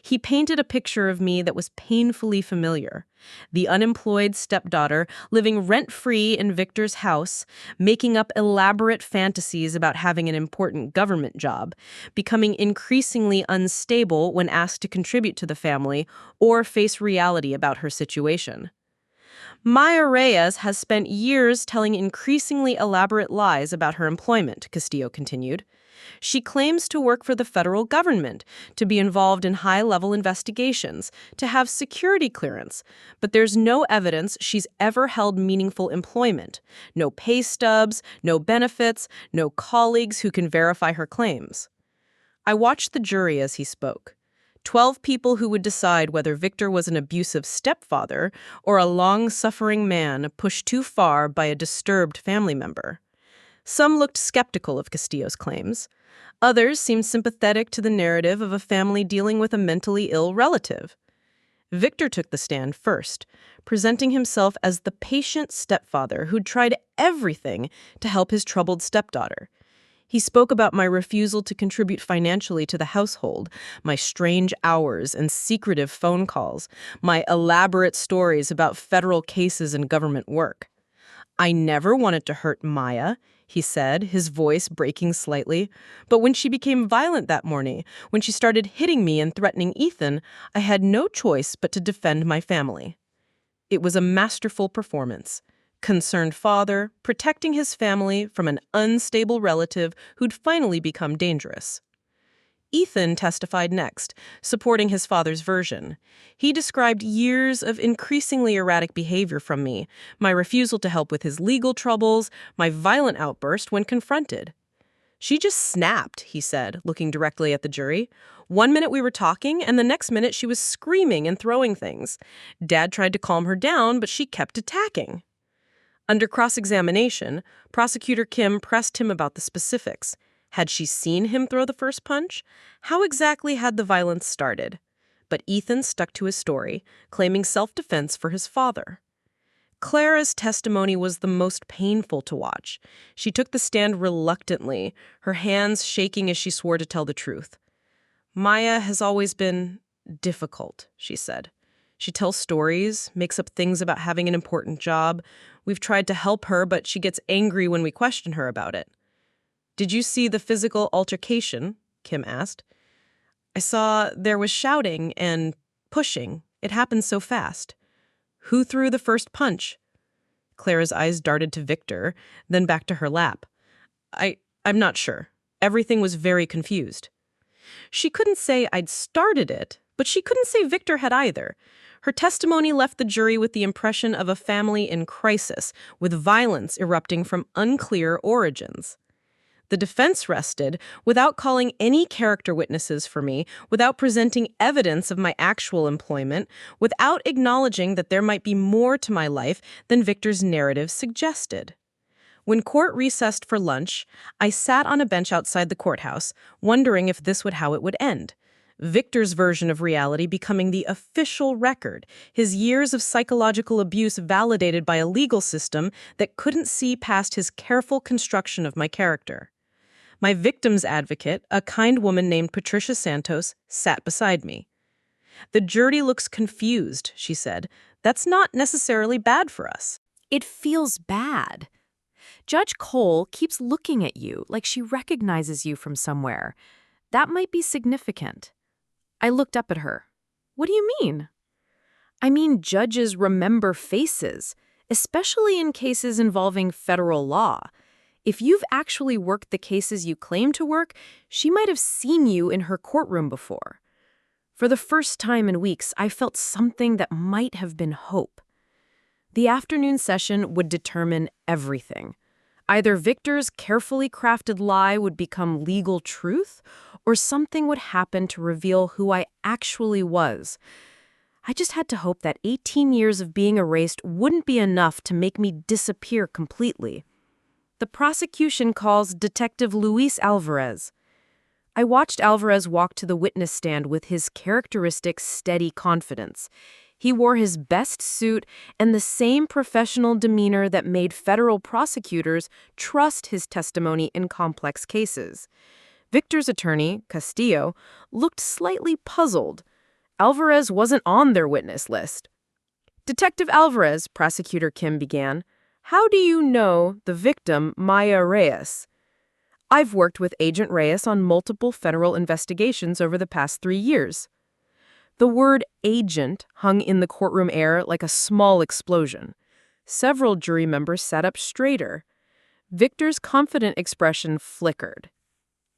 He painted a picture of me that was painfully familiar. The unemployed stepdaughter living rent-free in Victor's house, making up elaborate fantasies about having an important government job, becoming increasingly unstable when asked to contribute to the family or face reality about her situation. Maya Reyes has spent years telling increasingly elaborate lies about her employment, Castillo continued. She claims to work for the federal government, to be involved in high-level investigations, to have security clearance, but there's no evidence she's ever held meaningful employment. No pay stubs, no benefits, no colleagues who can verify her claims. I watched the jury as he spoke. 12 people who would decide whether Victor was an abusive stepfather or a long-suffering man pushed too far by a disturbed family member. Some looked skeptical of Castillo's claims. Others seemed sympathetic to the narrative of a family dealing with a mentally ill relative. Victor took the stand first, presenting himself as the patient stepfather who'd tried everything to help his troubled stepdaughter. He spoke about my refusal to contribute financially to the household, my strange hours and secretive phone calls, my elaborate stories about federal cases and government work. "I never wanted to hurt Maya," he said, his voice breaking slightly. "But when she became violent that morning, when she started hitting me and threatening Ethan, I had no choice but to defend my family." It was a masterful performance. Concerned father, protecting his family from an unstable relative who'd finally become dangerous. Ethan testified next, supporting his father's version. He described years of increasingly erratic behavior from me, my refusal to help with his legal troubles, my violent outburst when confronted. "She just snapped," he said, looking directly at the jury. "One minute we were talking, and the next minute she was screaming and throwing things. Dad tried to calm her down, but she kept attacking." Under cross-examination, Prosecutor Kim pressed him about the specifics. Had she seen him throw the first punch? How exactly had the violence started? But Ethan stuck to his story, claiming self-defense for his father. Clara's testimony was the most painful to watch. She took the stand reluctantly, her hands shaking as she swore to tell the truth. "Maya has always been difficult," she said. "She tells stories, makes up things about having an important job. We've tried to help her, but she gets angry when we question her about it." "Did you see the physical altercation?" Kim asked. "I saw there was shouting and pushing. It happened so fast." "Who threw the first punch?" Clara's eyes darted to Victor, then back to her lap. I'm not sure. Everything was very confused." She couldn't say I'd started it, but she couldn't say Victor had either. Her testimony left the jury with the impression of a family in crisis, with violence erupting from unclear origins. The defense rested without calling any character witnesses for me, without presenting evidence of my actual employment, without acknowledging that there might be more to my life than Victor's narrative suggested. When court recessed for lunch, I sat on a bench outside the courthouse, wondering if this would how it would end. Victor's version of reality becoming the official record, his years of psychological abuse validated by a legal system that couldn't see past his careful construction of my character. My victim's advocate, a kind woman named Patricia Santos, sat beside me. "The jury looks confused," she said. "That's not necessarily bad for us." It feels bad. Judge Cole keeps looking at you like she recognizes you from somewhere. That might be significant. I looked up at her. "What do you mean?" "I mean, judges remember faces, especially in cases involving federal law. If you've actually worked the cases you claim to work, she might have seen you in her courtroom before." For the first time in weeks, I felt something that might have been hope. The afternoon session would determine everything. Either Victor's carefully crafted lie would become legal truth, or something would happen to reveal who I actually was. I just had to hope that 18 years of being erased wouldn't be enough to make me disappear completely. The prosecution calls Detective Luis Alvarez. I watched Alvarez walk to the witness stand with his characteristic steady confidence. He wore his best suit and the same professional demeanor that made federal prosecutors trust his testimony in complex cases. Victor's attorney, Castillo, looked slightly puzzled. Alvarez wasn't on their witness list. "Detective Alvarez," Prosecutor Kim began, "how do you know the victim, Maya Reyes?" "I've worked with Agent Reyes on multiple federal investigations over the past 3 years." The word agent hung in the courtroom air like a small explosion. Several jury members sat up straighter. Victor's confident expression flickered.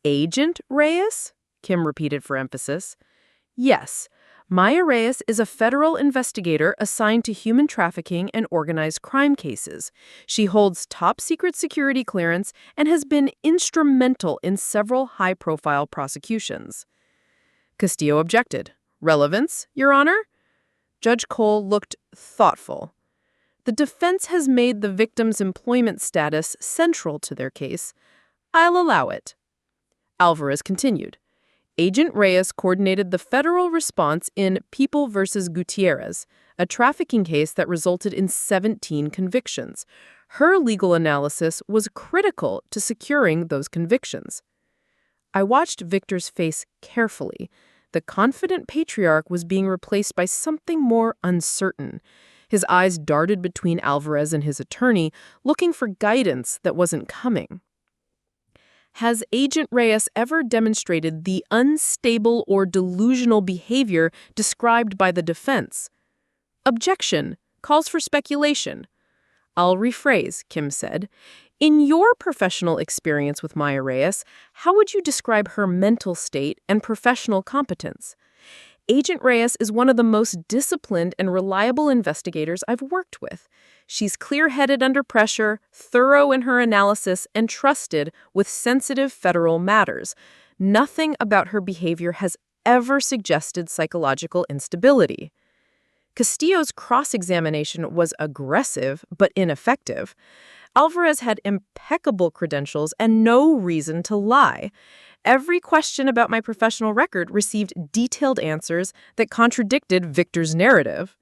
Agent Reyes? Kim repeated for emphasis. Yes. Maya Reyes is a federal investigator assigned to human trafficking and organized crime cases. She holds top-secret security clearance and has been instrumental in several high-profile prosecutions. Castillo objected. Relevance, Your Honor? Judge Cole looked thoughtful. The defense has made the victim's employment status central to their case. I'll allow it. Alvarez continued. Agent Reyes coordinated the federal response in People v. Gutierrez, a trafficking case that resulted in 17 convictions. Her legal analysis was critical to securing those convictions. I watched Victor's face carefully. The confident patriarch was being replaced by something more uncertain. His eyes darted between Alvarez and his attorney, looking for guidance that wasn't coming. Has Agent Reyes ever demonstrated the unstable or delusional behavior described by the defense? Objection. Calls for speculation. I'll rephrase, Kim said. In your professional experience with Maya Reyes, how would you describe her mental state and professional competence? Agent Reyes is one of the most disciplined and reliable investigators I've worked with. She's clear-headed under pressure, thorough in her analysis, and trusted with sensitive federal matters. Nothing about her behavior has ever suggested psychological instability. Castillo's cross-examination was aggressive but ineffective. Alvarez had impeccable credentials and no reason to lie. Every question about my professional record received detailed answers that contradicted Victor's narrative.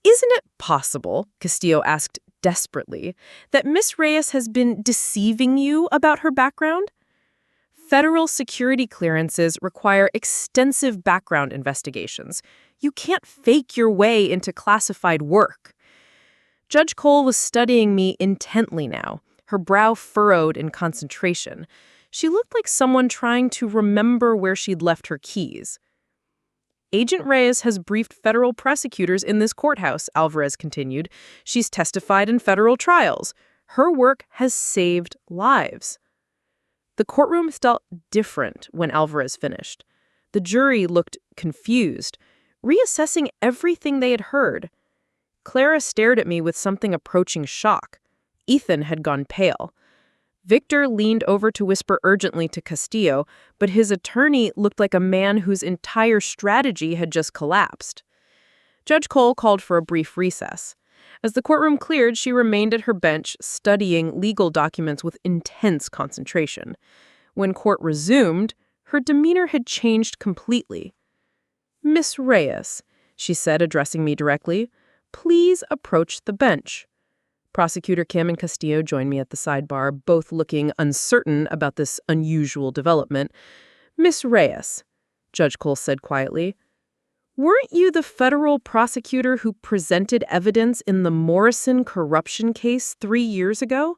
Isn't it possible, Castillo asked desperately, that Miss Reyes has been deceiving you about her background? Federal security clearances require extensive background investigations. You can't fake your way into classified work. Judge Cole was studying me intently now, her brow furrowed in concentration. She looked like someone trying to remember where she'd left her keys. Agent Reyes has briefed federal prosecutors in this courthouse, Alvarez continued. She's testified in federal trials. Her work has saved lives. The courtroom felt different when Alvarez finished. The jury looked confused, reassessing everything they had heard. Clara stared at me with something approaching shock. Ethan had gone pale. Victor leaned over to whisper urgently to Castillo, but his attorney looked like a man whose entire strategy had just collapsed. Judge Cole called for a brief recess. As the courtroom cleared, she remained at her bench, studying legal documents with intense concentration. When court resumed, her demeanor had changed completely. "Miss Reyes," she said, addressing me directly, "please approach the bench." Prosecutor Kim and Castillo joined me at the sidebar, both looking uncertain about this unusual development. "Miss Reyes," Judge Cole said quietly, "weren't you the federal prosecutor who presented evidence in the Morrison corruption case 3 years ago?"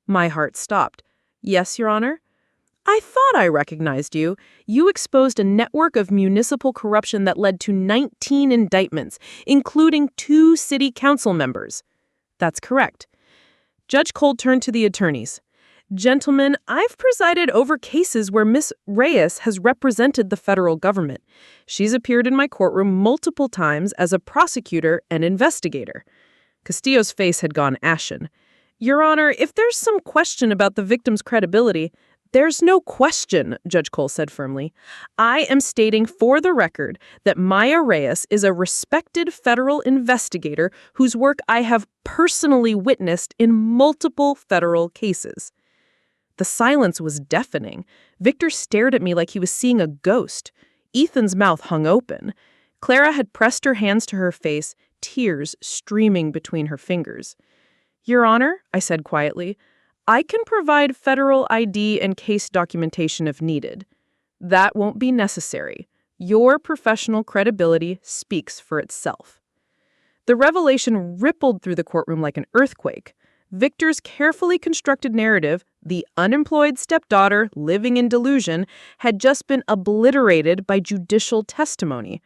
My heart stopped. "Yes, Your Honor." "I thought I recognized you. You exposed a network of municipal corruption that led to 19 indictments, including 2 city council members." "That's correct." Judge Cole turned to the attorneys. "Gentlemen, I've presided over cases where Miss Reyes has represented the federal government. She's appeared in my courtroom multiple times as a prosecutor and investigator." Castillo's face had gone ashen. "Your Honor, if there's some question about the victim's credibility—" "There's no question," Judge Cole said firmly. "I am stating for the record that Maya Reyes is a respected federal investigator whose work I have personally witnessed in multiple federal cases." The silence was deafening. Victor stared at me like he was seeing a ghost. Ethan's mouth hung open. Clara had pressed her hands to her face, tears streaming between her fingers. "Your Honor," I said quietly, "I can provide federal ID and case documentation if needed. That won't be necessary. Your professional credibility speaks for itself." The revelation rippled through the courtroom like an earthquake. Victor's carefully constructed narrative, the unemployed stepdaughter living in delusion, had just been obliterated by judicial testimony.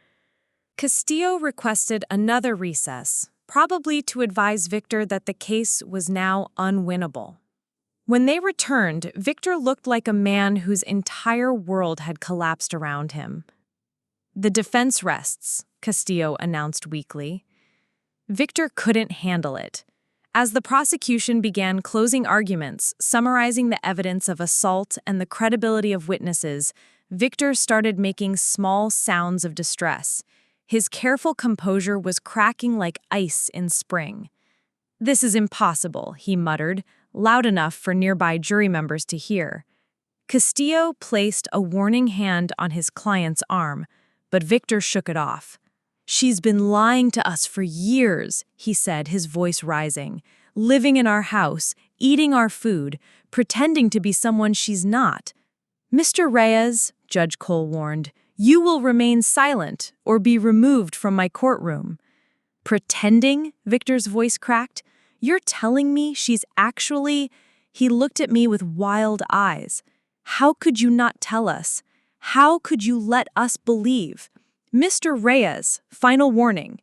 Castillo requested another recess, probably to advise Victor that the case was now unwinnable. When they returned, Victor looked like a man whose entire world had collapsed around him. "The defense rests," Castillo announced weakly. Victor couldn't handle it. As the prosecution began closing arguments, summarizing the evidence of assault and the credibility of witnesses, Victor started making small sounds of distress. His careful composure was cracking like ice in spring. "This is impossible," he muttered, loud enough for nearby jury members to hear. Castillo placed a warning hand on his client's arm, but Victor shook it off. "She's been lying to us for years," he said, his voice rising, "living in our house, eating our food, pretending to be someone she's not." "Mr. Reyes," Judge Cole warned, "you will remain silent or be removed from my courtroom." "Pretending?" Victor's voice cracked. "You're telling me she's actually—" He looked at me with wild eyes. "How could you not tell us? How could you let us believe?" "Mr. Reyes, final warning."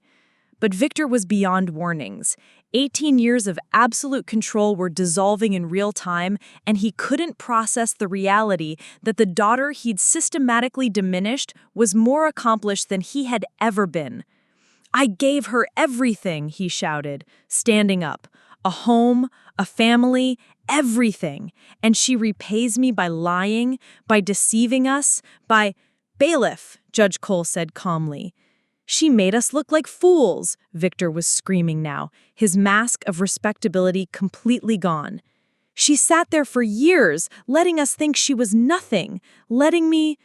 But Victor was beyond warnings. 18 years of absolute control were dissolving in real time, and he couldn't process the reality that the daughter he'd systematically diminished was more accomplished than he had ever been. "I gave her everything," he shouted, standing up. "A home, a family, everything. And she repays me by lying, by deceiving us, by—" "Bailiff," Judge Cole said calmly. "She made us look like fools," Victor was screaming now, his mask of respectability completely gone. "She sat there for years, letting us think she was nothing, letting me—"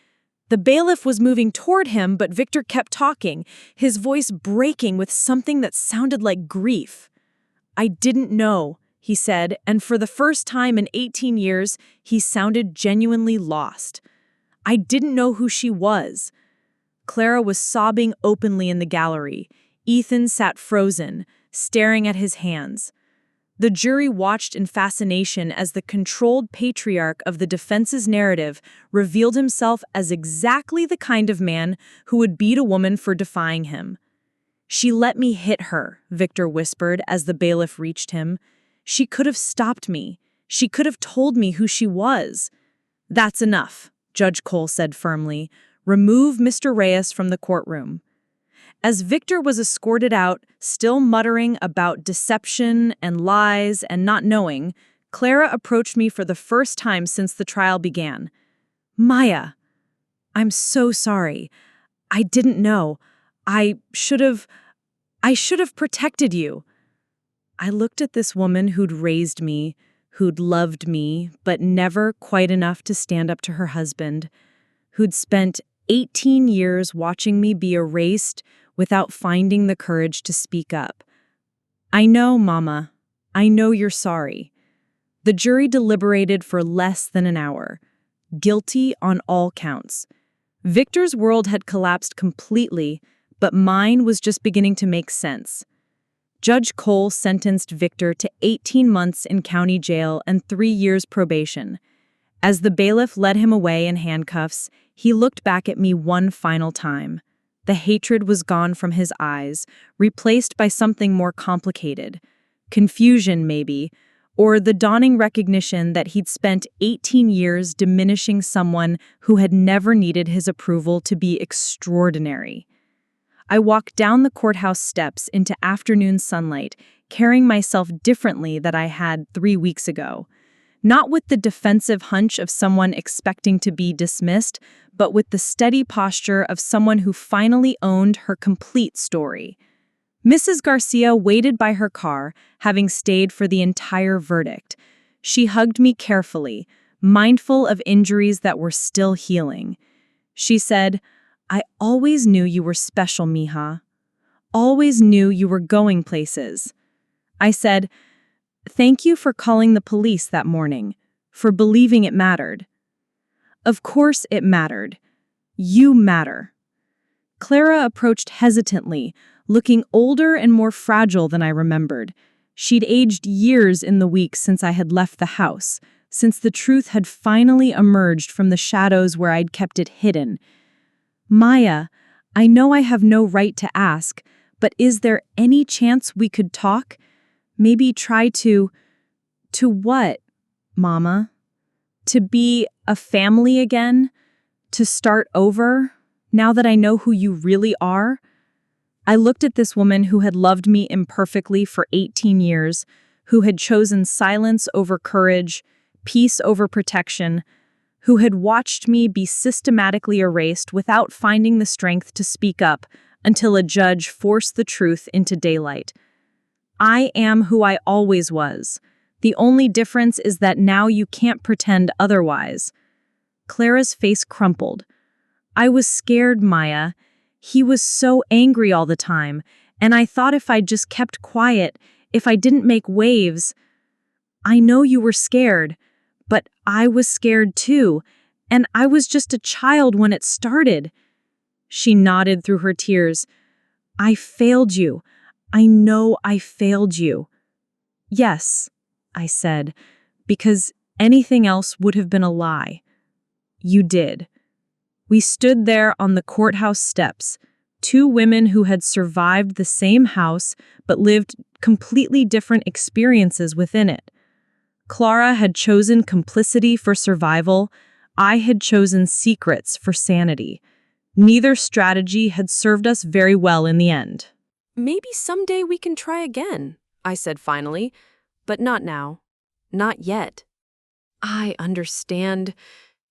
The bailiff was moving toward him, but Victor kept talking, his voice breaking with something that sounded like grief. "I didn't know," he said, and for the first time in 18 years, he sounded genuinely lost. "I didn't know who she was." Clara was sobbing openly in the gallery. Ethan sat frozen, staring at his hands. The jury watched in fascination as the controlled patriarch of the defense's narrative revealed himself as exactly the kind of man who would beat a woman for defying him. "She let me hit her," Victor whispered as the bailiff reached him. "She could have stopped me. She could have told me who she was." "That's enough," Judge Cole said firmly. "Remove Mr. Reyes from the courtroom." As Victor was escorted out, still muttering about deception and lies and not knowing, Clara approached me for the first time since the trial began. "Maya, I'm so sorry. I didn't know. I should have protected you." I looked at this woman who'd raised me, who'd loved me, but never quite enough to stand up to her husband, who'd spent 18 years watching me be erased without finding the courage to speak up. "I know, Mama. I know you're sorry." The jury deliberated for less than an hour. Guilty on all counts. Victor's world had collapsed completely, but mine was just beginning to make sense. Judge Cole sentenced Victor to 18 months in county jail and 3 years probation. As the bailiff led him away in handcuffs, he looked back at me one final time. The hatred was gone from his eyes, replaced by something more complicated. Confusion, maybe, or the dawning recognition that he'd spent 18 years diminishing someone who had never needed his approval to be extraordinary. I walked down the courthouse steps into afternoon sunlight, carrying myself differently than I had 3 weeks ago. Not with the defensive hunch of someone expecting to be dismissed, but with the steady posture of someone who finally owned her complete story. Mrs. Garcia waited by her car, having stayed for the entire verdict. She hugged me carefully, mindful of injuries that were still healing. She said, "I always knew you were special, mija. Always knew you were going places." I said, "Thank you for calling the police that morning, for believing it mattered." "Of course it mattered. You matter." Clara approached hesitantly, looking older and more fragile than I remembered. She'd aged years in the weeks since I had left the house, since the truth had finally emerged from the shadows where I'd kept it hidden. "Maya, I know I have no right to ask, but is there any chance we could talk? Maybe try to—" "To what?" Mama, to be a family again, to start over, now that I know who you really are. I looked at this woman who had loved me imperfectly for 18 years, who had chosen silence over courage, peace over protection, who had watched me be systematically erased without finding the strength to speak up until a judge forced the truth into daylight. I am who I always was. The only difference is that now you can't pretend otherwise. Clara's face crumpled. I was scared, Maya. He was so angry all the time, and I thought if I just kept quiet, if I didn't make waves. I know you were scared, but I was scared too, and I was just a child when it started. She nodded through her tears. I failed you. I know I failed you. Yes, I said, because anything else would have been a lie. You did. We stood there on the courthouse steps, two women who had survived the same house but lived completely different experiences within it. Clara had chosen complicity for survival. I had chosen secrets for sanity. Neither strategy had served us very well in the end. Maybe someday we can try again, I said finally, but not now. Not yet. I understand.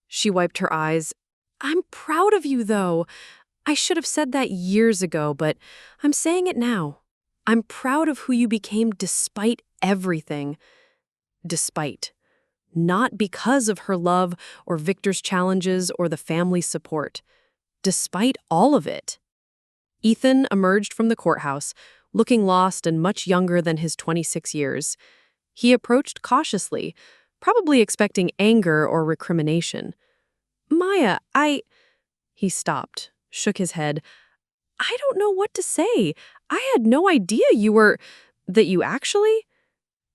She wiped her eyes. I'm proud of you, though. I should have said that years ago, but I'm saying it now. I'm proud of who you became despite everything. Despite. Not because of her love or Victor's challenges or the family support. Despite all of it. Ethan emerged from the courthouse, looking lost and much younger than his 26 years. He approached cautiously, probably expecting anger or recrimination. Maya, He stopped, shook his head. I don't know what to say. I had no idea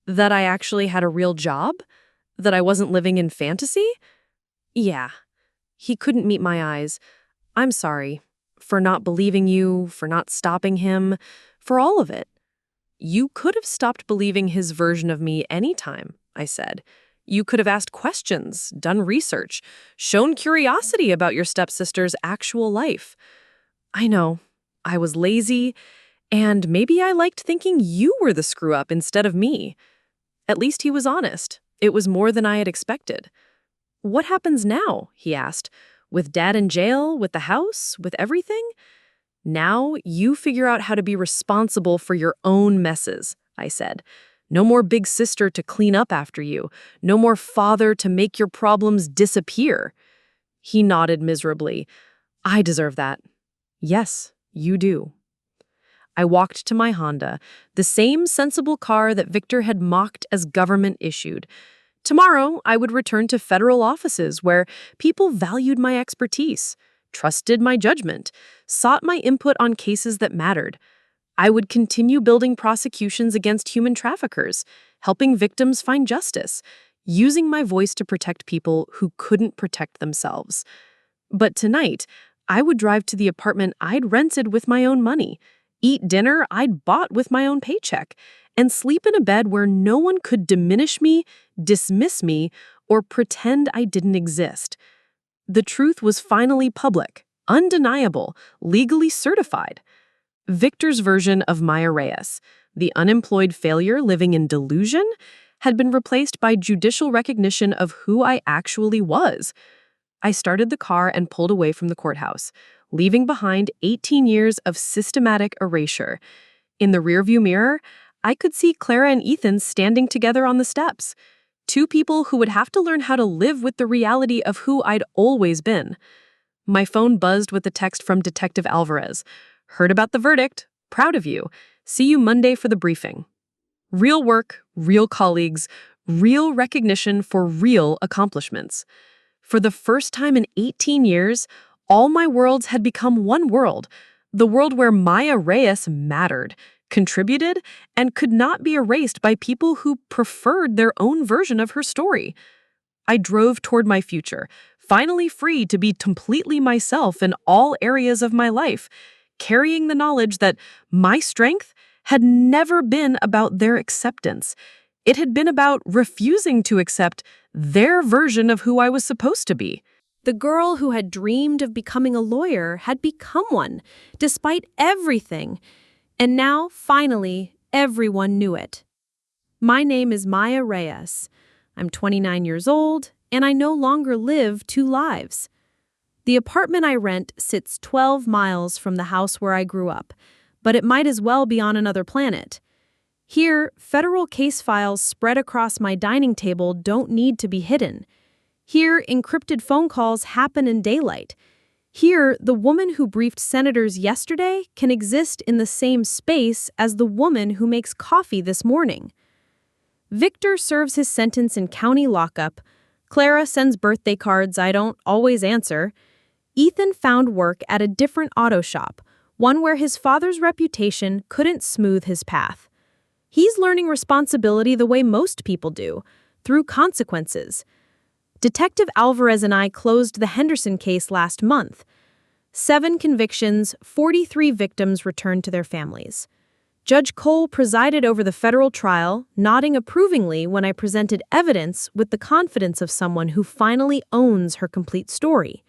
that I actually had a real job? That I wasn't living in fantasy? Yeah. He couldn't meet my eyes. I'm sorry. For not believing you, for not stopping him, for all of it. You could have stopped believing his version of me anytime, I said. You could have asked questions, done research, shown curiosity about your stepsister's actual life. I know, I was lazy, and maybe I liked thinking you were the screw-up instead of me. At least he was honest. It was more than I had expected. What happens now? He asked. With Dad in jail, with the house, with everything? Now you figure out how to be responsible for your own messes, I said. No more big sister to clean up after you. No more father to make your problems disappear. He nodded miserably. I deserve that. Yes, you do. I walked to my Honda, the same sensible car that Victor had mocked as government-issued. Tomorrow, I would return to federal offices where people valued my expertise, trusted my judgment, sought my input on cases that mattered. I would continue building prosecutions against human traffickers, helping victims find justice, using my voice to protect people who couldn't protect themselves. But tonight, I would drive to the apartment I'd rented with my own money, eat dinner I'd bought with my own paycheck, and sleep in a bed where no one could diminish me, dismiss me, or pretend I didn't exist. The truth was finally public, undeniable, legally certified. Victor's version of Maya Reyes, the unemployed failure living in delusion, had been replaced by judicial recognition of who I actually was. I started the car and pulled away from the courthouse, leaving behind 18 years of systematic erasure. In the rearview mirror, I could see Clara and Ethan standing together on the steps. Two people who would have to learn how to live with the reality of who I'd always been. My phone buzzed with a text from Detective Alvarez. Heard about the verdict. Proud of you. See you Monday for the briefing. Real work, real colleagues, real recognition for real accomplishments. For the first time in 18 years, all my worlds had become one world. The world where Maya Reyes mattered, contributed, and could not be erased by people who preferred their own version of her story. I drove toward my future, finally free to be completely myself in all areas of my life, carrying the knowledge that my strength had never been about their acceptance. It had been about refusing to accept their version of who I was supposed to be. The girl who had dreamed of becoming a lawyer had become one, despite everything. And now, finally, everyone knew it. My name is Maya Reyes. I'm 29 years old, and I no longer live two lives. The apartment I rent sits 12 miles from the house where I grew up, but it might as well be on another planet. Here, federal case files spread across my dining table don't need to be hidden. Here, encrypted phone calls happen in daylight. Here, the woman who briefed senators yesterday can exist in the same space as the woman who makes coffee this morning. Victor serves his sentence in county lockup. Clara sends birthday cards I don't always answer. Ethan found work at a different auto shop, one where his father's reputation couldn't smooth his path. He's learning responsibility the way most people do, through consequences. Detective Alvarez and I closed the Henderson case last month. 7 convictions, 43 victims returned to their families. Judge Cole presided over the federal trial, nodding approvingly when I presented evidence with the confidence of someone who finally owns her complete story.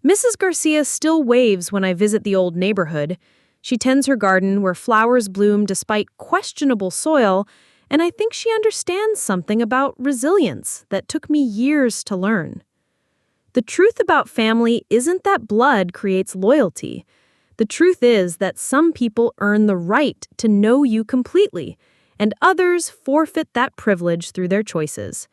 Mrs. Garcia still waves when I visit the old neighborhood. She tends her garden where flowers bloom despite questionable soil, and I think she understands something about resilience that took me years to learn. The truth about family isn't that blood creates loyalty. The truth is that some people earn the right to know you completely, and others forfeit that privilege through their choices.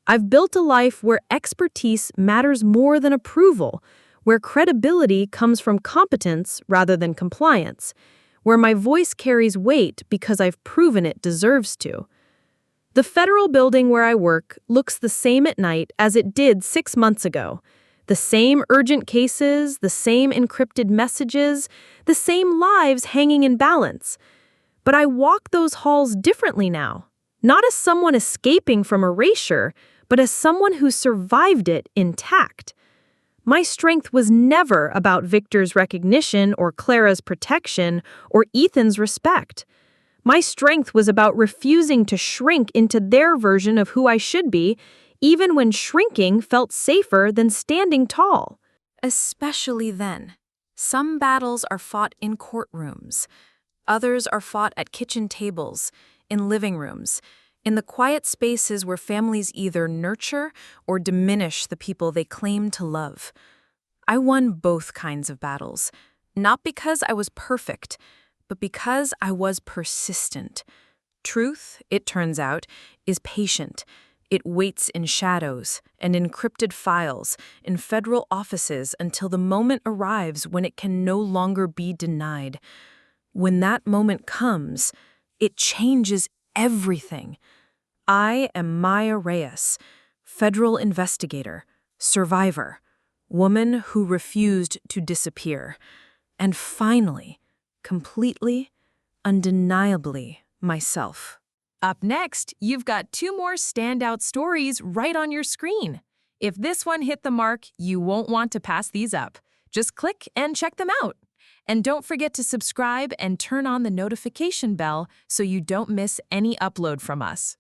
I've built a life where expertise matters more than approval, where credibility comes from competence rather than compliance, where my voice carries weight because I've proven it deserves to. The federal building where I work looks the same at night as it did 6 months ago. The same urgent cases, the same encrypted messages, the same lives hanging in balance. But I walk those halls differently now, not as someone escaping from erasure, but as someone who survived it intact. My strength was never about Victor's recognition or Clara's protection or Ethan's respect. My strength was about refusing to shrink into their version of who I should be, even when shrinking felt safer than standing tall. Especially then. Some battles are fought in courtrooms. Others are fought at kitchen tables, in living rooms, in the quiet spaces where families either nurture or diminish the people they claim to love. I won both kinds of battles, not because I was perfect, but because I was persistent. Truth, it turns out, is patient. It waits in shadows and encrypted files in federal offices until the moment arrives when it can no longer be denied. When that moment comes, it changes everything. I am Maya Reyes, federal investigator, survivor, woman who refused to disappear, and finally, completely, undeniably myself. Up next, you've got 2 more standout stories right on your screen. If this one hit the mark, you won't want to pass these up. Just click and check them out. And don't forget to subscribe and turn on the notification bell so you don't miss any upload from us.